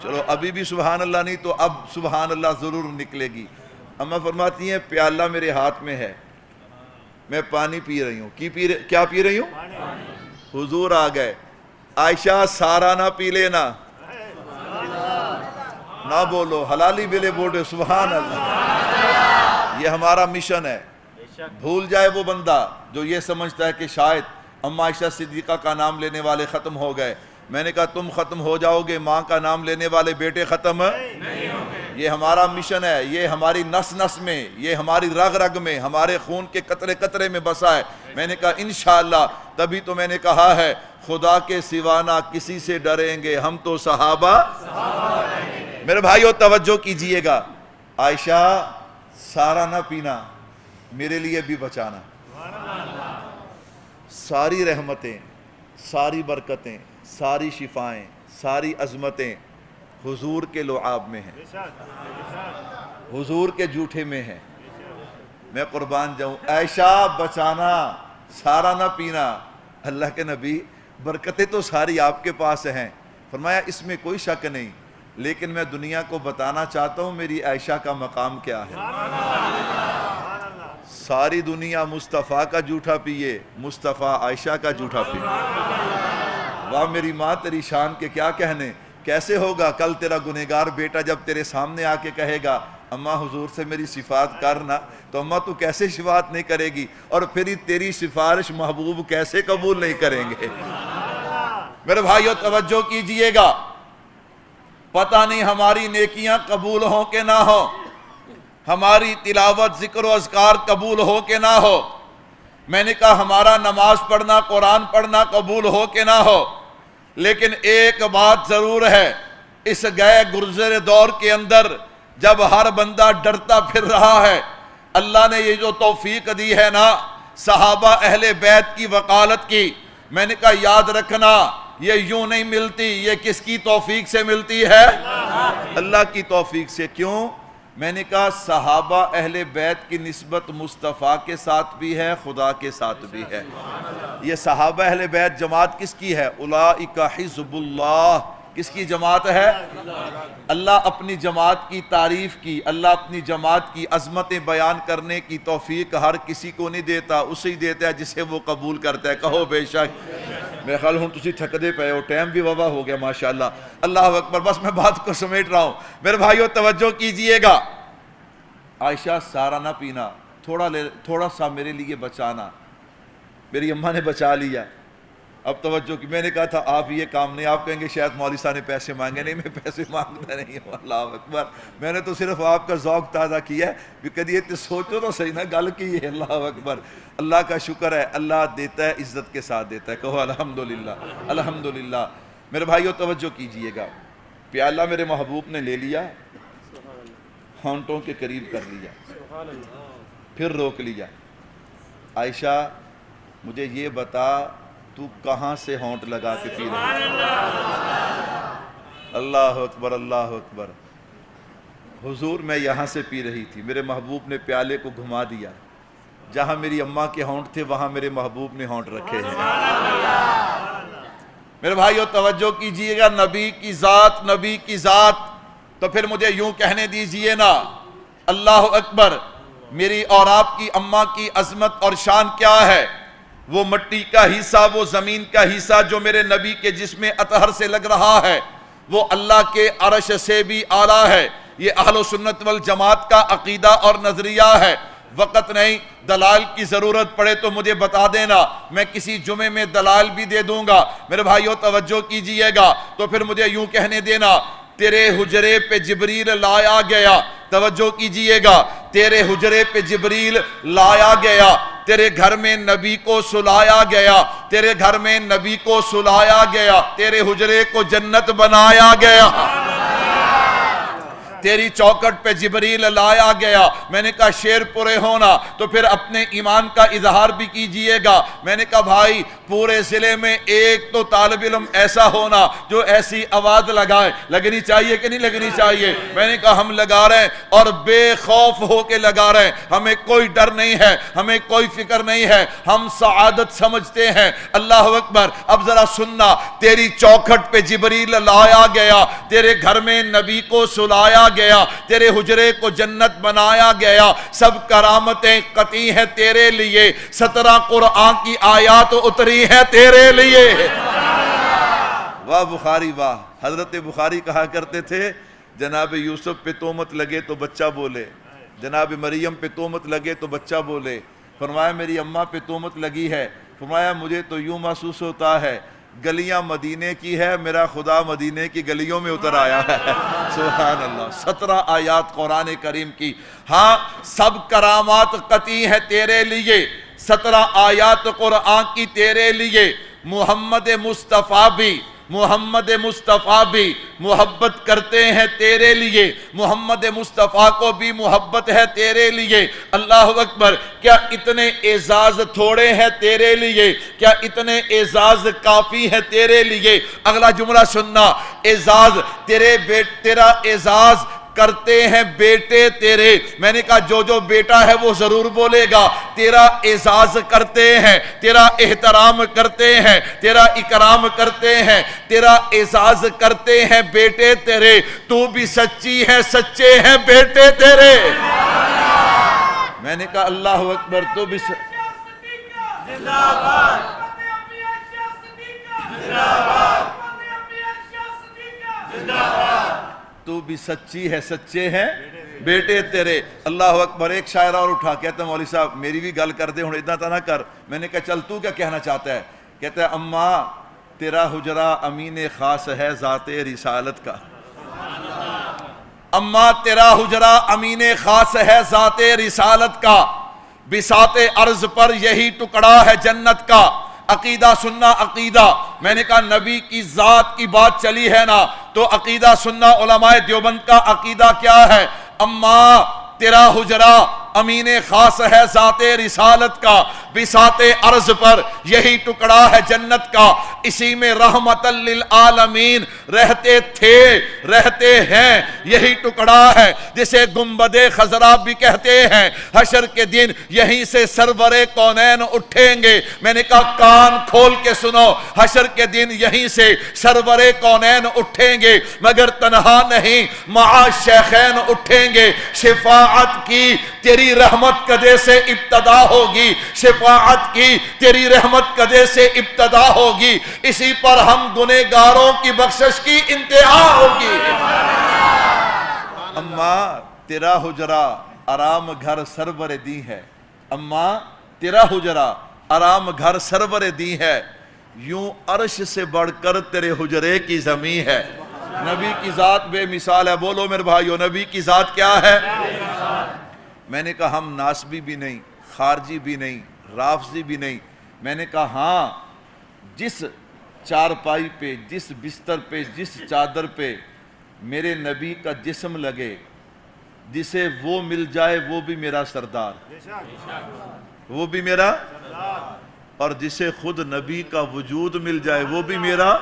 چلو ابھی بھی سبحان اللہ نہیں تو اب سبحان اللہ ضرور نکلے گی. اماں فرماتی ہیں پیالہ میرے ہاتھ میں ہے، میں پانی پی رہی ہوں. کیا پی رہی ہوں؟ حضور آ گئے. عائشہ سارا نہ پی لینا. نہ بولو حلالی بلے بوٹے سبحان اللہ. یہ ہمارا مشن ہے. بھول جائے وہ بندہ جو یہ سمجھتا ہے کہ شاید اما عائشہ صدیقہ کا نام لینے والے ختم ہو گئے. میں نے کہا تم ختم ہو جاؤ گے, ماں کا نام لینے والے بیٹے ختم نہیں ہوں گے. یہ ہمارا مشن ہے. یہ ہماری نس نس میں, یہ ہماری رگ رگ میں, ہمارے خون کے قطرے قطرے میں بسا ہے. میں نے کہا انشاءاللہ. تبھی تو میں نے کہا ہے خدا کے سوا نہ کسی سے ڈریں گے, ہم تو صحابہ. میرے بھائیو توجہ کیجئے گا. عائشہ سارا نہ پینا, میرے لیے بھی بچانا. ساری رحمتیں, ساری برکتیں, ساری شفائیں, ساری عظمتیں حضور کے لعاب میں ہیں, حضور کے جوٹھے میں ہیں. میں قربان جاؤں. عائشہ بچانا, سارا نہ پینا. اللہ کے نبی برکتیں تو ساری آپ کے پاس ہیں. فرمایا اس میں کوئی شک نہیں, لیکن میں دنیا کو بتانا چاہتا ہوں میری عائشہ کا مقام کیا ہے. ساری دنیا مصطفیٰ کا جھوٹا پیے, مصطفیٰ عائشہ کا جھوٹا پیے. واہ میری ماں تیری شان کے کیا کہنے. کیسے ہوگا کل تیرا گنہگار بیٹا جب تیرے سامنے آ کے کہے گا اماں حضور سے میری صفات کرنا, تو اماں تو کیسے صفات نہیں کرے گی, اور پھر تیری سفارش محبوب کیسے قبول نہیں کریں گے. میرے بھائیو توجہ کیجئے گا. پتہ نہیں ہماری نیکیاں قبول ہوں کہ نہ ہو, ہماری تلاوت ذکر و اذکار قبول ہو کہ نہ ہو. میں نے کہا ہمارا نماز پڑھنا, قرآن پڑھنا قبول ہو کہ نہ ہو, لیکن ایک بات ضرور ہے. اس گئے گزرے دور کے اندر جب ہر بندہ ڈرتا پھر رہا ہے, اللہ نے یہ جو توفیق دی ہے نا صحابہ اہل بیت کی وکالت کی, میں نے کہا یاد رکھنا یہ یوں نہیں ملتی. یہ کس کی توفیق سے ملتی ہے؟ اللہ کی توفیق سے. کیوں؟ میں نے کہا صحابہ اہل بیت کی نسبت مصطفیٰ کے ساتھ بھی ہے, خدا کے ساتھ بھی ہے. یہ صحابہ اہل بیت جماعت کس کی ہے؟ اولئک حزب اللہ. کس کی جماعت ہے؟ اللہ اپنی جماعت کی تعریف کی, اللہ اپنی جماعت کی عظمتیں بیان کرنے کی توفیق ہر کسی کو نہیں دیتا, اسے ہی دیتا ہے جسے وہ قبول کرتا ہے. کہو بے شک. میرے خیال ہوں تسی تھکدے پئے ہو, ٹائم بھی وبا ہو گیا ماشاءاللہ. اللہ اکبر. بس میں بات کو سمیٹ رہا ہوں. میرے بھائیو توجہ کیجئے گا. عائشہ سارا نہ پینا, تھوڑا سا میرے لیے بچانا. میری اماں نے بچا لیا. اب توجہ کی. میں نے کہا تھا آپ یہ کام نہیں, آپ کہیں گے شاید مولوی صاحب نے پیسے مانگے. نہیں, میں پیسے مانگتا نہیں ہوں. اللہ اکبر. میں نے تو صرف آپ کا ذوق تازہ کیا ہے. کدی یہ سوچو تو صحیح نا گل کی ہے. اللہ اکبر. اللہ کا شکر ہے, اللہ دیتا ہے, عزت کے ساتھ دیتا ہے. کہو الحمدللہ, الحمدللہ. میرے بھائیو توجہ کیجئے گا. پیالہ میرے محبوب نے لے لیا, ہونٹوں کے قریب کر لیا, پھر روک لیا. عائشہ مجھے یہ بتا تو کہاں سے ہونٹ لگا کے پی رہا ہے؟ اللہ اکبر, اللہ اکبر. حضور میں یہاں سے پی رہی تھی. میرے محبوب نے پیالے کو گھما دیا. جہاں میری اماں کے ہونٹ تھے وہاں میرے محبوب نے ہونٹ رکھے ہیں. میرے بھائیو توجہ کیجئے گا. نبی کی ذات, نبی کی ذات. تو پھر مجھے یوں کہنے دیجئے نا, اللہ اکبر. میری اور آپ کی اماں کی عظمت اور شان کیا ہے؟ وہ مٹی کا حصہ, وہ زمین کا حصہ جو میرے نبی کے جسم اطہر سے لگ رہا ہے, وہ اللہ کے عرش سے بھی اعلیٰ ہے. یہ اہل سنت والجماعت کا عقیدہ اور نظریہ ہے. وقت نہیں, دلائل کی ضرورت پڑے تو مجھے بتا دینا, میں کسی جمعے میں دلائل بھی دے دوں گا. میرے بھائیو توجہ کیجئے گا. تو پھر مجھے یوں کہنے دینا, تیرے حجرے پہ جبریل لایا گیا. توجہ کیجئے گا. تیرے حجرے پہ جبریل لایا گیا, تیرے گھر میں نبی کو سلایا گیا, تیرے گھر میں نبی کو سلایا گیا, تیرے حجرے کو جنت بنایا گیا, تیری چوکٹ پہ جبریل لایا گیا. میں نے کہا شیر پورے ہونا تو پھر اپنے ایمان کا اظہار بھی کیجئے گا. میں نے کہا بھائی پورے ضلع میں ایک تو طالب علم ایسا ہونا جو ایسی آواز لگائے. لگنی چاہیے کہ نہیں لگنی چاہیے؟ میں نے کہا ہم لگا رہے ہیں اور بے خوف ہو کے لگا رہے ہیں. ہمیں کوئی ڈر نہیں ہے, ہمیں کوئی فکر نہیں ہے, ہم سعادت سمجھتے ہیں. اللہ اکبر. اب ذرا سننا, تیری چوکھٹ پہ جبریل لایا گیا, تیرے گھر میں نبی کو سلایا گیا، تیرے حجرے کو جنت بنایا گیا، سب کرامتیں قطعی ہیں تیرے لیے، 17 قرآن کی آیات اتری ہیں تیرے لیے۔ واہ بخاری واہ! حضرت بخاری کہا کرتے تھے جناب یوسف پہ تہمت لگے تو بچہ بولے، جناب مریم پہ تہمت لگے تو بچہ بولے۔ فرمایا میری اماں پہ تہمت لگی ہے، فرمایا مجھے تو یوں محسوس ہوتا ہے گلیاں مدینے کی ہے، میرا خدا مدینے کی گلیوں میں اتر آیا ہے۔ سبحان اللہ! 17 آیات قرآن کریم کی، ہاں سب کرامات قطعی ہے تیرے لیے، 17 آیات قرآن کی تیرے لیے۔ محمد مصطفیٰ بھی محبت کرتے ہیں تیرے لیے، محمد مصطفیٰ کو بھی محبت ہے تیرے لیے۔ اللہ اکبر! کیا اتنے اعزاز تھوڑے ہیں تیرے لیے؟ کیا اتنے اعزاز کافی ہے تیرے لیے؟ اگلا جملہ سننا، اعزاز تیرا اعزاز کرتے ہیں بیٹے تیرے۔ میں نے کہا جو بیٹا ہے وہ ضرور بولے گا، تیرا اعزاز کرتے ہیں، تیرا احترام کرتے ہیں، تیرا اکرام کرتے ہیں، تیرا اعزاز کرتے ہیں بیٹے تیرے۔ تو بھی سچی ہے، سچے ہیں بیٹے تیرے۔ میں نے کہا اللہ اکبر! تو بھی تو بھی سچی ہے، سچے ہیں بیٹے تیرے۔ اللہ اکبر! ایک شاعر اور اٹھا کہتا ہے مولوی صاحب میری بھی گل کر دے، ہوں اتنا نہ کر۔ میں نے کہا چل تو کیا کہنا چاہتا ہے؟ کہتا ہے اماں تیرا حجرہ امین خاص ہے ذات رسالت کا، اماں تیرا حجرہ امین خاص ہے ذات رسالت کا، بساط عرض پر یہی ٹکڑا ہے جنت کا۔ عقیدہ سننا، عقیدہ۔ میں نے کہا نبی کی ذات کی بات چلی ہے نا تو عقیدہ سننا۔ علماء دیوبند کا عقیدہ کیا ہے؟ اماں تیرا حجرہ امین خاص ہے ذات رسالت کا، بساط عرض پر یہی ٹکڑا ہے جنت کا، اسی میں رحمت للعالمین رہتے تھے، رہتے ہیں، یہی ٹکڑا ہے جسے گنبد خضرا بھی کہتے ہیں۔ حشر کے دن یہیں سے سرور کونین اٹھیں گے۔ میں نے کہا کان کھول کے سنو، حشر کے دن یہیں سے سرور کونین اٹھیں گے، مگر تنہا نہیں مع شیخین اٹھیں گے۔ شفاعت کی تیری رحمت کدے سے ابتدا ہوگی، شفاعت کی تیری رحمت کدے سے ابتدا ہوگی، اسی پر ہم گنہگاروں کی بخشش کی انتہا ہوگی۔ اماں تیرا حجرہ آرام گھر سرور دی ہے، اماں تیرا حجرہ آرام گھر سرور دی ہے، یوں عرش سے بڑھ کر تیرے حجرے کی زمین ہے۔ نبی کی ذات بے مثال ہے۔ بولو میرے بھائیو نبی کی ذات کیا ہے؟ میں نے کہا ہم ناسبی بھی نہیں، خارجی بھی نہیں، رافضی بھی نہیں۔ میں نے کہا ہاں جس چارپائی پہ، جس بستر پہ، جس چادر پہ میرے نبی کا جسم لگے، جسے وہ مل جائے وہ بھی میرا سردار، وہ بھی میرا، اور جسے خود نبی کا وجود مل جائے وہ بھی میرا۔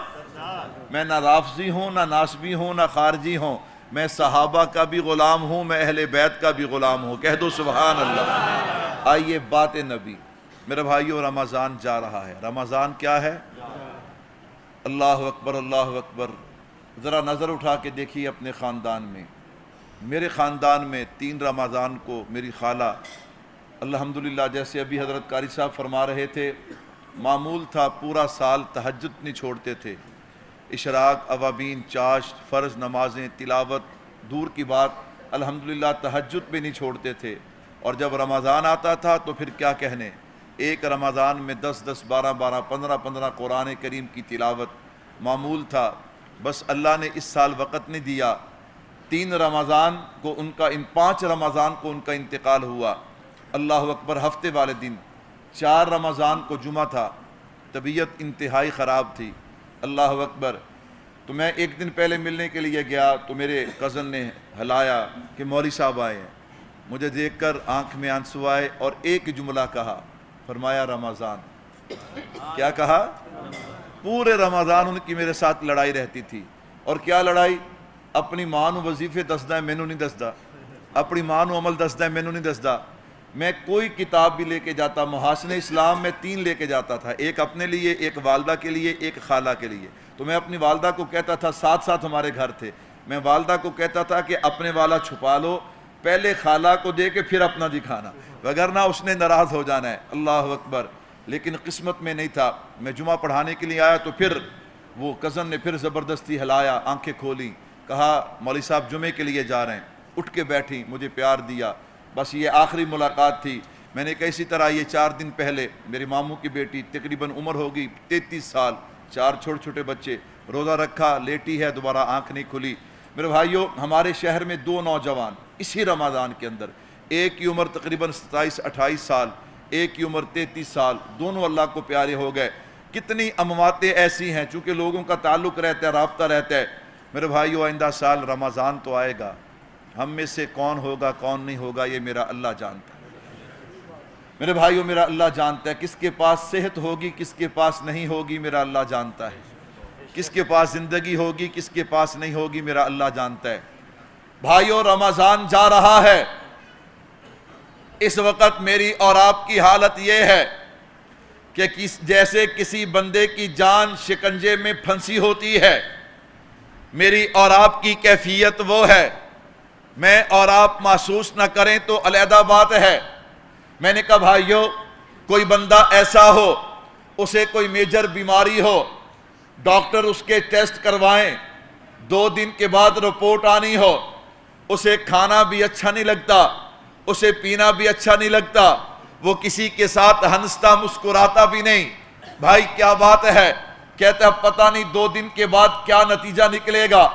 میں نہ رافضی ہوں، نہ ناسبی ہوں، نہ خارجی ہوں، میں صحابہ کا بھی غلام ہوں، میں اہل بیت کا بھی غلام ہوں۔ کہہ دو سبحان اللہ۔ آئیے بات نبی۔ میرے بھائیو رمضان جا رہا ہے، رمضان کیا ہے؟ اللہ اکبر، اللہ اکبر۔ ذرا نظر اٹھا کے دیکھیے اپنے خاندان میں۔ میرے خاندان میں 3 رمضان کو میری خالہ الحمدللہ، جیسے ابھی حضرت قاری صاحب فرما رہے تھے، معمول تھا پورا سال تہجد نہیں چھوڑتے تھے، اشراق، اوابین، چاشت، فرض نمازیں، تلاوت دور کی بات، الحمدللہ تہجد بھی نہیں چھوڑتے تھے۔ اور جب رمضان آتا تھا تو پھر کیا کہنے، ایک رمضان میں 10 12 12 15 قرآن کریم کی تلاوت معمول تھا۔ بس اللہ نے اس سال وقت نہیں دیا، 3 رمضان کو ان کا، ان 5 رمضان کو ان کا انتقال ہوا۔ اللہ اکبر۔ ہفتے والے دن 4 رمضان کو جمعہ تھا، طبیعت انتہائی خراب تھی۔ اللہ اکبر۔ تو میں ایک دن پہلے ملنے کے لیے گیا تو میرے کزن نے ہلایا کہ مولوی صاحب آئے ہیں۔ مجھے دیکھ کر آنکھ میں آنسو آئے اور ایک جملہ کہا، فرمایا رمضان۔ کیا کہا؟ پورے رمضان ان کی میرے ساتھ لڑائی رہتی تھی۔ اور کیا لڑائی؟ اپنی ماں نو وظیفے دسدا ہے، مینوں نہیں دسدا، اپنی ماں نو عمل دسدا ہے، مینوں نہیں دسدا۔ میں کوئی کتاب بھی لے کے جاتا، محاسن اسلام میں 3 لے کے جاتا تھا، ایک اپنے لیے، ایک والدہ کے لیے، ایک خالہ کے لیے۔ تو میں اپنی والدہ کو کہتا تھا، ساتھ ساتھ ہمارے گھر تھے، میں والدہ کو کہتا تھا کہ اپنے والا چھپا لو، پہلے خالہ کو دے کے پھر اپنا دکھانا، وگرنہ اس نے ناراض ہو جانا ہے۔ اللہ اکبر۔ لیکن قسمت میں نہیں تھا، میں جمعہ پڑھانے کے لیے آیا تو پھر وہ کزن نے پھر زبردستی ہلایا، آنکھیں کھولی، کہا مولوی صاحب جمعے کے لیے جا رہے ہیں۔ اٹھ کے بیٹھی، مجھے پیار دیا، بس یہ آخری ملاقات تھی۔ میں نے کہا اسی طرح یہ 4 دن پہلے میرے ماموں کی بیٹی تقریباً عمر ہوگی 33 سال، 4 چھوٹے چھوٹے بچے، روزہ رکھا، لیٹی ہے، دوبارہ آنکھ نہیں کھلی۔ میرے بھائیوں، ہمارے شہر میں 2 نوجوان اسی رمضان کے اندر، ایک کی عمر تقریباً 27-28 سال، ایک کی عمر 33 سال، دونوں اللہ کو پیارے ہو گئے۔ کتنی امواتیں ایسی ہیں، چونکہ لوگوں کا تعلق رہتا ہے، رابطہ رہتا ہے۔ میرے بھائیوں، آئندہ سال رمضان تو آئے گا، ہم میں سے کون ہوگا کون نہیں ہوگا یہ میرا اللہ جانتا ہے۔ میرے بھائیوں، میرا اللہ جانتا ہے کس کے پاس صحت ہوگی، کس کے پاس نہیں ہوگی، میرا اللہ جانتا ہے۔ کس کے پاس زندگی ہوگی، کس کے پاس نہیں ہوگی، میرا اللہ جانتا ہے۔ بھائیوں، رمضان جا رہا ہے۔ اس وقت میری اور آپ کی حالت یہ ہے کہ جیسے کسی بندے کی جان شکنجے میں پھنسی ہوتی ہے، میری اور آپ کی کیفیت وہ ہے۔ میں اور آپ محسوس نہ کریں تو علیحدہ بات ہے۔ میں نے کہا بھائیو، کوئی بندہ ایسا ہو، اسے کوئی میجر بیماری ہو، ڈاکٹر اس کے ٹیسٹ کروائیں، 2 دن کے بعد رپورٹ آنی ہو، اسے کھانا بھی اچھا نہیں لگتا، اسے پینا بھی اچھا نہیں لگتا، وہ کسی کے ساتھ ہنستا مسکراتا بھی نہیں۔ بھائی کیا بات ہے؟ کہتا ہے پتہ نہیں 2 دن کے بعد کیا نتیجہ نکلے گا۔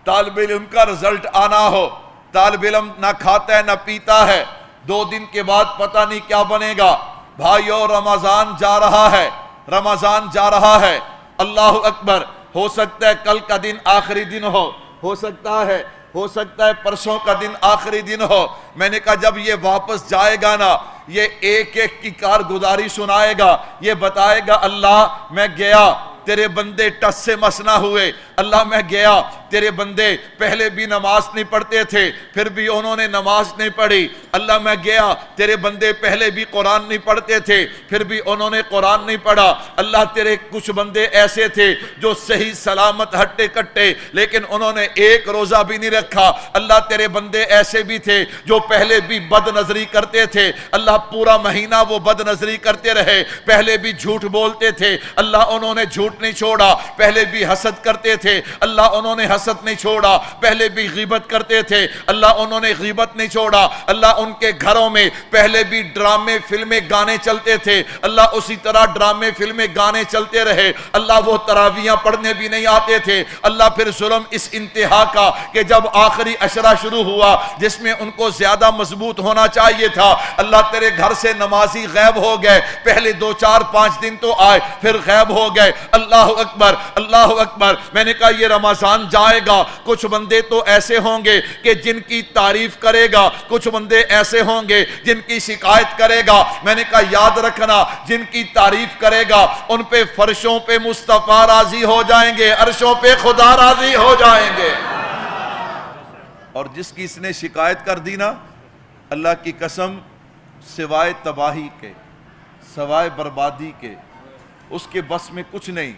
طالب علم کا رزلٹ آنا ہو، طالب علم نہ کھاتا ہے نہ پیتا ہے، 2 دن کے بعد پتہ نہیں کیا بنے گا۔ بھائیو، رمضان جا رہا ہے، رمضان جا رہا ہے۔ اللہ اکبر۔ ہو سکتا ہے کل کا دن آخری دن ہو سکتا ہے پرسوں کا دن آخری دن ہو۔ میں نے کہا جب یہ واپس جائے گا نا، یہ ایک ایک کی کارگزاری سنائے گا، یہ بتائے گا اللہ میں گیا، تیرے بندے ٹس سے مس نہ ہوئے، اللہ میں گیا، تیرے بندے پہلے بھی نماز نہیں پڑھتے تھے پھر بھی انہوں نے نماز نہیں پڑھی، اللہ میں گیا، تیرے بندے پہلے بھی قرآن نہیں پڑھتے تھے پھر بھی انہوں نے قرآن نہیں پڑھا، اللہ تیرے کچھ بندے ایسے تھے جو صحیح سلامت ہٹے کٹے لیکن انہوں نے ایک روزہ بھی نہیں رکھا، اللہ تیرے بندے ایسے بھی تھے جو پہلے بھی بد نظری کرتے تھے، اللہ پورا مہینہ وہ بد نظری کرتے رہے، پہلے بھی جھوٹ بولتے تھے، اللہ انہوں نے جھوٹ نہیں چھوڑا، پہلے بھی حسد کرتے تھے، اللہ انہوں نے حسد نہیں چھوڑا، پہلے بھی غیبت کرتے تھے، اللہ انہوں نے غیبت نہیں چھوڑا، اللہ ان کے گھروں میں پہلے بھی ڈرامے فلمیں گانے چلتے تھے، اللہ اسی طرح ڈرامے فلمیں گانے چلتے رہے، اللہ وہ تراویحاں پڑھنے بھی نہیں آتے تھے، اللہ پھر ظلم اس انتہا کا کہ جب آخری عشرہ شروع ہوا جس میں ان کو زیادہ مضبوط ہونا چاہیے تھا، اللہ تیرے گھر سے نمازی غائب ہو گئے، پہلے 2 4 5 دن تو آئے پھر غائب ہو گئے، اللہ اکبر اللہ اکبر۔ میں نے کہا یہ رمضان جائے گا، کچھ بندے تو ایسے ہوں گے کہ جن کی تعریف کرے گا، کچھ بندے ایسے ہوں گے جن کی شکایت کرے گا، میں نے کہا یاد رکھنا جن کی تعریف کرے گا ان پہ فرشوں پہ مصطفیٰ راضی ہو جائیں گے، عرشوں پہ خدا راضی ہو جائیں گے، اور جس کی اس نے شکایت کر دی نا، اللہ کی قسم سوائے تباہی کے سوائے بربادی کے اس کے بس میں کچھ نہیں،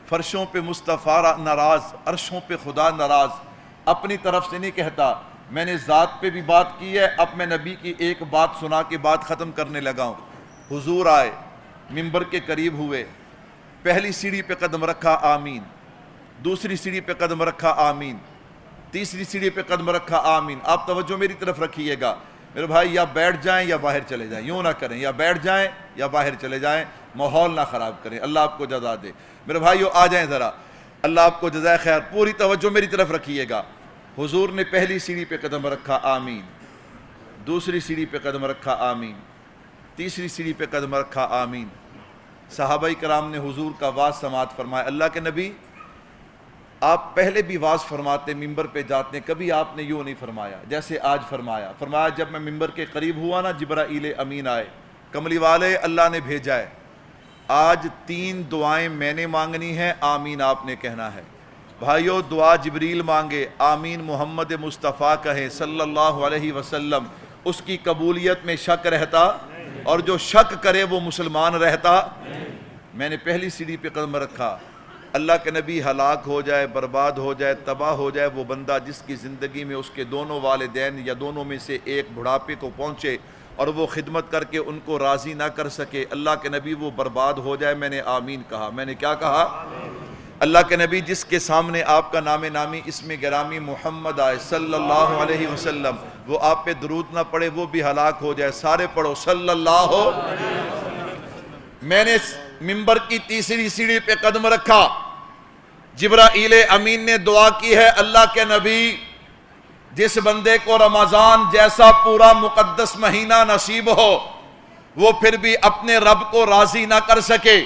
فرشوں پہ مصطفیٰ ناراض، عرشوں پہ خدا ناراض، اپنی طرف سے نہیں کہتا، میں نے ذات پہ بھی بات کی ہے، اب میں نبی کی ایک بات سنا کے بات ختم کرنے لگا ہوں۔ حضور آئے، منبر کے قریب ہوئے، پہلی سیڑھی پہ قدم رکھا آمین، دوسری سیڑھی پہ قدم رکھا آمین، تیسری سیڑھی پہ قدم رکھا آمین۔ آپ توجہ میری طرف رکھیے گا میرے بھائی، یا بیٹھ جائیں یا باہر چلے جائیں، یوں نہ کریں، یا بیٹھ جائیں یا باہر چلے جائیں، ماحول نہ خراب کریں، اللہ آپ کو جزا دے۔ میرے بھائیو آ جائیں ذرا، اللہ آپ کو جزائے خیر، پوری توجہ میری طرف رکھیے گا۔ حضور نے پہلی سیڑھی پہ قدم رکھا آمین، دوسری سیڑھی پہ قدم رکھا آمین، تیسری سیڑھی پہ قدم رکھا آمین۔ صحابہ کرام نے حضور کا واعظ سماعت فرمایا، اللہ کے نبی آپ پہلے بھی واعظ فرماتے، منبر پہ جاتے، کبھی آپ نے یوں نہیں فرمایا جیسے آج فرمایا۔ فرمایا جب میں منبر کے قریب ہوا نا، جبرائیل امین آئے، کملی والے اللہ نے بھیجا ہے، آج 3 دعائیں میں نے مانگنی ہیں، آمین آپ نے کہنا ہے۔ بھائیو دعا جبریل مانگے، آمین محمد مصطفیٰ کہے صلی اللہ علیہ وسلم، اس کی قبولیت میں شک رہتا، اور جو شک کرے وہ مسلمان رہتا۔ میں نے پہلی سیڑھی پہ قدم رکھا، اللہ کے نبی ہلاک ہو جائے، برباد ہو جائے، تباہ ہو جائے وہ بندہ جس کی زندگی میں اس کے دونوں والدین یا دونوں میں سے ایک بڑھاپے کو پہنچے اور وہ خدمت کر کے ان کو راضی نہ کر سکے، اللہ کے نبی وہ برباد ہو جائے۔ میں نے آمین کہا۔ میں نے کیا کہا؟ اللہ کے نبی جس کے سامنے آپ کا نام نامی اسم گرامی محمد آئے صلی اللہ علیہ وسلم، وہ آپ پہ درود نہ پڑے وہ بھی ہلاک ہو جائے۔ سارے پڑھو صلی اللہ۔ میں نے منبر کی تیسری سیڑھی پہ قدم رکھا، جبرائیل امین نے دعا کی ہے، اللہ کے نبی جس بندے کو رمضان جیسا پورا مقدس مہینہ نصیب ہو وہ پھر بھی اپنے رب کو راضی نہ کر سکے،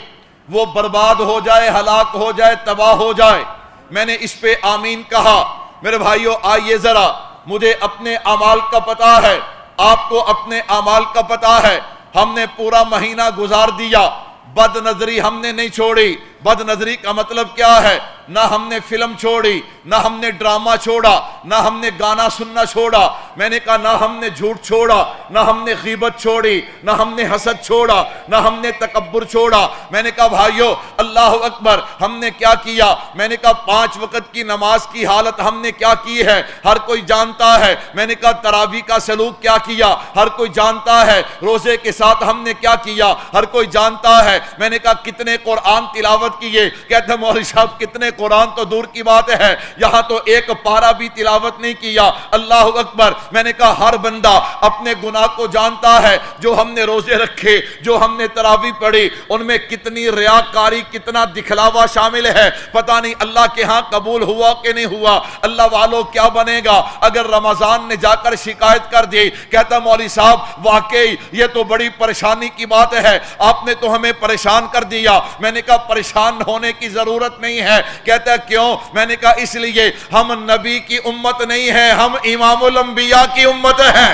وہ برباد ہو جائے، ہلاک ہو جائے، تباہ ہو جائے۔ میں نے اس پہ آمین کہا۔ میرے بھائیو آئیے ذرا، مجھے اپنے اعمال کا پتہ ہے، آپ کو اپنے اعمال کا پتہ ہے۔ ہم نے پورا مہینہ گزار دیا، بد نظری ہم نے نہیں چھوڑی۔ بد نظری کا مطلب کیا ہے؟ نہ ہم نے فلم چھوڑی، نہ ہم نے ڈرامہ چھوڑا، نہ ہم نے گانا سننا چھوڑا۔ میں نے کہا نہ ہم نے جھوٹ چھوڑا، نہ ہم نے غیبت چھوڑی، نہ ہم نے حسد چھوڑا، نہ ہم نے تکبر چھوڑا۔ میں نے کہا بھائیو اللہ اکبر، ہم نے کیا کیا؟ میں نے کہا 5 وقت کی نماز کی حالت ہم نے کیا کی ہے ہر کوئی جانتا ہے۔ میں نے کہا تراویح کا سلوک کیا کیا ہر کوئی جانتا ہے۔ روزے کے ساتھ ہم نے کیا کیا ہر کوئی جانتا ہے۔ میں نے کہا کتنے قرآن تلاوت کیے؟ کہتے ہیں مولوی صاحب کتنے قرآن تو دور کی بات ہے، یہاں تو ایک پارہ بھی تلاوت نہیں کیا۔ اللہ اکبر۔ میں نے کہا ہر بندہ اپنے گناہ کو جانتا ہے۔ جو ہم نے روزے رکھے، جو ہم نے تراویح پڑھی، ان میں کتنی ریاکاری، کتنا دکھلاوا شامل ہے، پتہ نہیں اللہ کے ہاں قبول ہوا کہ نہیں ہوا۔ اللہ والوں کیا بنے گا اگر رمضان نے جا کر شکایت کر دی؟ کہتا مولوی صاحب واقعی یہ تو بڑی پریشانی کی بات ہے، آپ نے تو ہمیں پریشان کر دیا۔ میں نے کہا پریشان ہونے کی ضرورت نہیں ہے۔ کہتا ہے کیوں؟ میں نے کہا اس لیے ہم نبی کی امت نہیں ہیں، ہم امام الانبیاء کی امت ہیں۔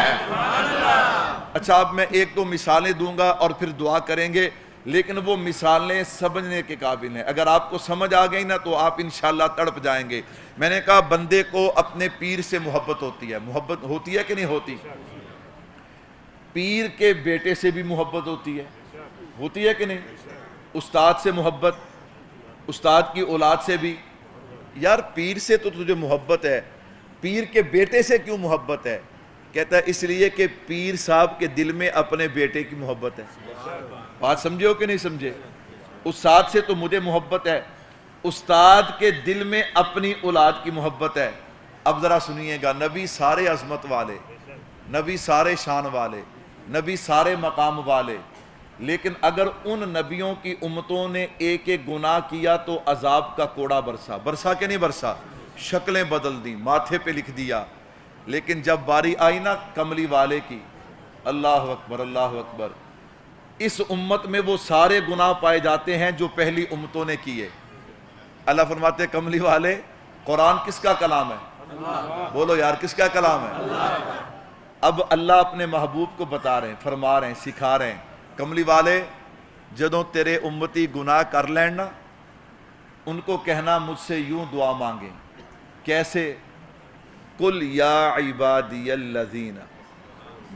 اچھا اب میں ایک دو مثالیں دوں گا اور پھر دعا کریں گے، لیکن وہ مثالیں سمجھنے کے قابل ہیں۔ اگر آپ کو سمجھ آ گئی نا تو آپ انشاءاللہ تڑپ جائیں گے۔ میں نے کہا بندے کو اپنے پیر سے محبت ہوتی ہے۔ محبت ہوتی ہے کہ نہیں ہوتی؟ پیر کے بیٹے سے بھی محبت ہوتی ہے کہ نہیں؟ استاد سے محبت، استاد کی اولاد سے بھی۔ یار پیر سے تو تجھے محبت ہے، پیر کے بیٹے سے کیوں محبت ہے؟ کہتا ہے اس لیے کہ پیر صاحب کے دل میں اپنے بیٹے کی محبت ہے۔ بات سمجھے ہو کہ نہیں سمجھے؟ استاد سے تو مجھے محبت ہے، استاد کے دل میں اپنی اولاد کی محبت ہے۔ اب ذرا سنیے گا، نبی سارے عظمت والے، نبی سارے شان والے، نبی سارے مقام والے، لیکن اگر ان نبیوں کی امتوں نے ایک ایک گناہ کیا تو عذاب کا کوڑا برسا کہ نہیں برسا؟ شکلیں بدل دی، ماتھے پہ لکھ دیا۔ لیکن جب باری آئی نا کملی والے کی، اللہ اکبر اللہ اکبر، اس امت میں وہ سارے گناہ پائے جاتے ہیں جو پہلی امتوں نے کیے۔ اللہ فرماتے کملی والے قرآن کس کا کلام ہے؟ بولو یار کس کا کلام ہے؟ اب اللہ اپنے محبوب کو بتا رہے ہیں، فرما رہے ہیں، سکھا رہے ہیں، کملی والے جدوں تیرے امتی گناہ کر لین نا ان کو کہنا مجھ سے یوں دعا مانگیں۔ کیسے؟ قل یا عبادی الذین،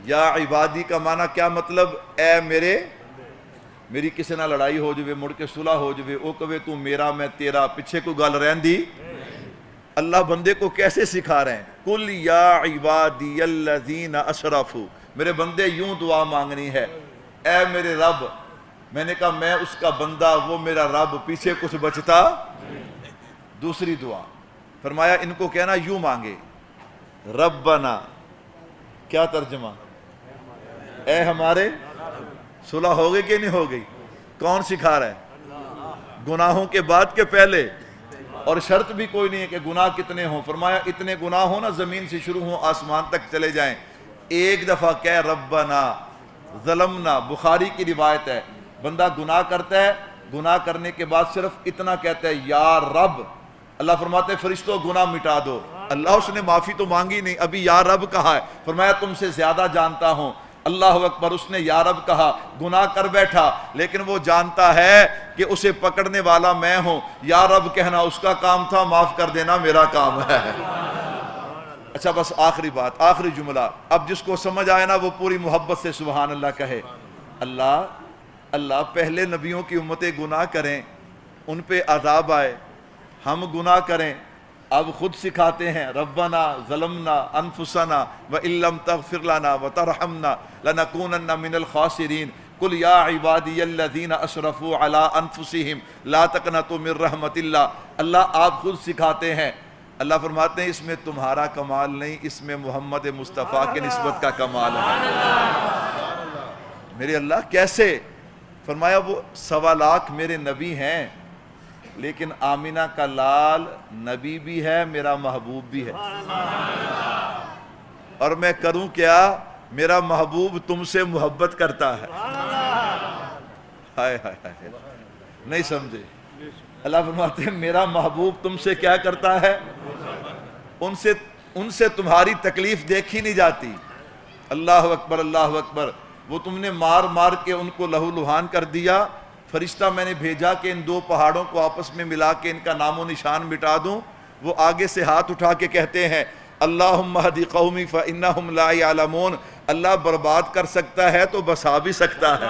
یا عبادی کا معنی کیا مطلب؟ اے میری کسی نہ لڑائی ہو جوے، مڑ کے صلح ہو جوے، او کہے تو میرا میں تیرا، پیچھے کو گل رہن دی۔ اللہ بندے کو کیسے سکھا رہے ہیں؟ قل یا عبادی الذین اسرفوا، میرے بندے یوں دعا مانگنی ہے، اے میرے رب۔ میں نے کہا میں اس کا بندہ، وہ میرا رب، پیچھے کچھ بچتا۔ دوسری دعا فرمایا ان کو کہنا یوں مانگے، ربنا، کیا ترجمہ؟ اے ہمارے، صلح ہو گئی کہ نہیں ہو گئی؟ کون سکھا رہا ہے؟ گناہوں کے بعد کے پہلے، اور شرط بھی کوئی نہیں ہے کہ گناہ کتنے ہوں۔ فرمایا اتنے گناہ ہوں نا زمین سے شروع ہوں آسمان تک چلے جائیں، ایک دفعہ کہہ ربنا ظلمنا۔ بخاری کی روایت ہے، بندہ گناہ کرتا ہے، گناہ کرنے کے بعد صرف اتنا کہتا ہے یا رب، اللہ فرماتے ہیں فرشتوں گناہ مٹا دو۔ اللہ اس نے معافی تو مانگی نہیں، ابھی یا رب کہا ہے، فرمایا تم سے زیادہ جانتا ہوں۔ اللہ اکبر، اس نے یا رب کہا، گناہ کر بیٹھا، لیکن وہ جانتا ہے کہ اسے پکڑنے والا میں ہوں۔ یا رب کہنا اس کا کام تھا، معاف کر دینا میرا کام ہے۔ اچھا بس آخری بات، آخری جملہ، اب جس کو سمجھ آئے نا وہ پوری محبت سے سبحان اللہ کہے۔ اللہ پہلے نبیوں کی امتیں گناہ کریں، ان پہ عذاب آئے، ہم گناہ کریں، اب خود سکھاتے ہیں ربنا ظلمنا انفسنا وان لم تغفر لنا وترحمنا لنکونن من الخاسرین قل یا عبادی الذین اسرفوا علی انفسہم لا تقنطوا من رحمت اللہ۔ اللہ آپ خود سکھاتے ہیں۔ اللہ فرماتے ہیں اس میں تمہارا کمال نہیں، اس میں محمد مصطفیٰ کی نسبت کا کمال ہے۔ میرے اللہ کیسے؟ فرمایا وہ 1.25 لاکھ میرے نبی ہیں، لیکن آمینہ کا لال نبی بھی ہے، میرا محبوب بھی ہے، اور میں کروں کیا؟ میرا محبوب تم سے محبت کرتا ہے۔ ہائے ہائے ہائے، نہیں سمجھے؟ اللہ فرماتے ہیں میرا محبوب تم سے کیا کرتا ہے؟ ان سے تمہاری تکلیف دیکھی نہیں جاتی۔ اللہ اکبر اللہ اکبر۔ وہ تم نے مار مار کے ان کو لہو لہان کر دیا، فرشتہ میں نے بھیجا کہ ان 2 پہاڑوں کو آپس میں ملا کے ان کا نام و نشان مٹا دوں۔ وہ آگے سے ہاتھ اٹھا کے کہتے ہیں اللہم اہدی قومی فإنہم لا یعلمون۔ اللہ برباد کر سکتا ہے تو بسا بھی سکتا ہے۔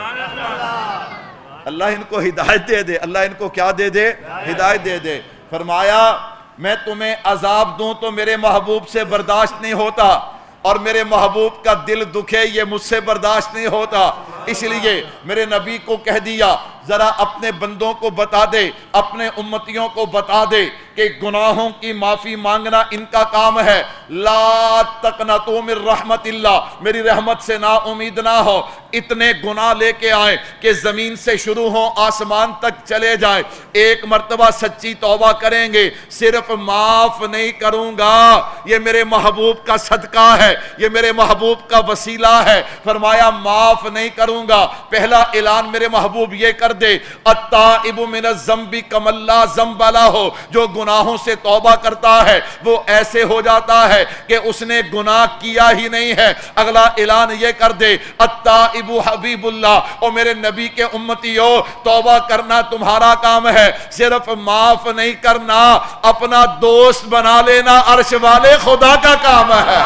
اللہ ان کو ہدایت دے دے، اللہ ان کو کیا دے دے؟ ہدایت دے دے۔ فرمایا میں تمہیں عذاب دوں تو میرے محبوب سے برداشت نہیں ہوتا، اور میرے محبوب کا دل دکھے یہ مجھ سے برداشت نہیں ہوتا۔ اس لیے میرے نبی کو کہہ دیا ذرا اپنے بندوں کو بتا دے، اپنے امتیوں کو بتا دے کہ گناہوں کی معافی مانگنا ان کا کام ہے۔ لا تقنطوا من رحمت اللہ، میری رحمت سے نا امید نہ ہو۔ اتنے گناہ لے کے آئیں کہ زمین سے شروع ہوں آسمان تک چلے جائیں، ایک مرتبہ سچی توبہ کریں گے، صرف معاف نہیں کروں گا، یہ میرے محبوب کا صدقہ ہے، یہ میرے محبوب کا وسیلہ ہے۔ فرمایا معاف نہیں کروں گا۔ پہلا اعلان میرے محبوب یہ کر دے التائب من الذنب کمن لا ذنب لہ، جو گناہوں سے توبہ کرتا ہے وہ ایسے ہو جاتا ہے کہ اس نے گناہ کیا ہی نہیں ہے۔ اگلا اعلان یہ کر دے التائب حبیب اللہ، اور میرے نبی کے امتیو توبہ کرنا تمہارا کام ہے، صرف معاف نہیں کرنا، اپنا دوست بنا لینا عرش والے خدا کا کام ہے۔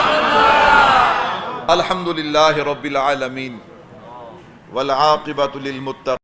الحمدللہ رب العالمین والعاقبۃ للمتقین۔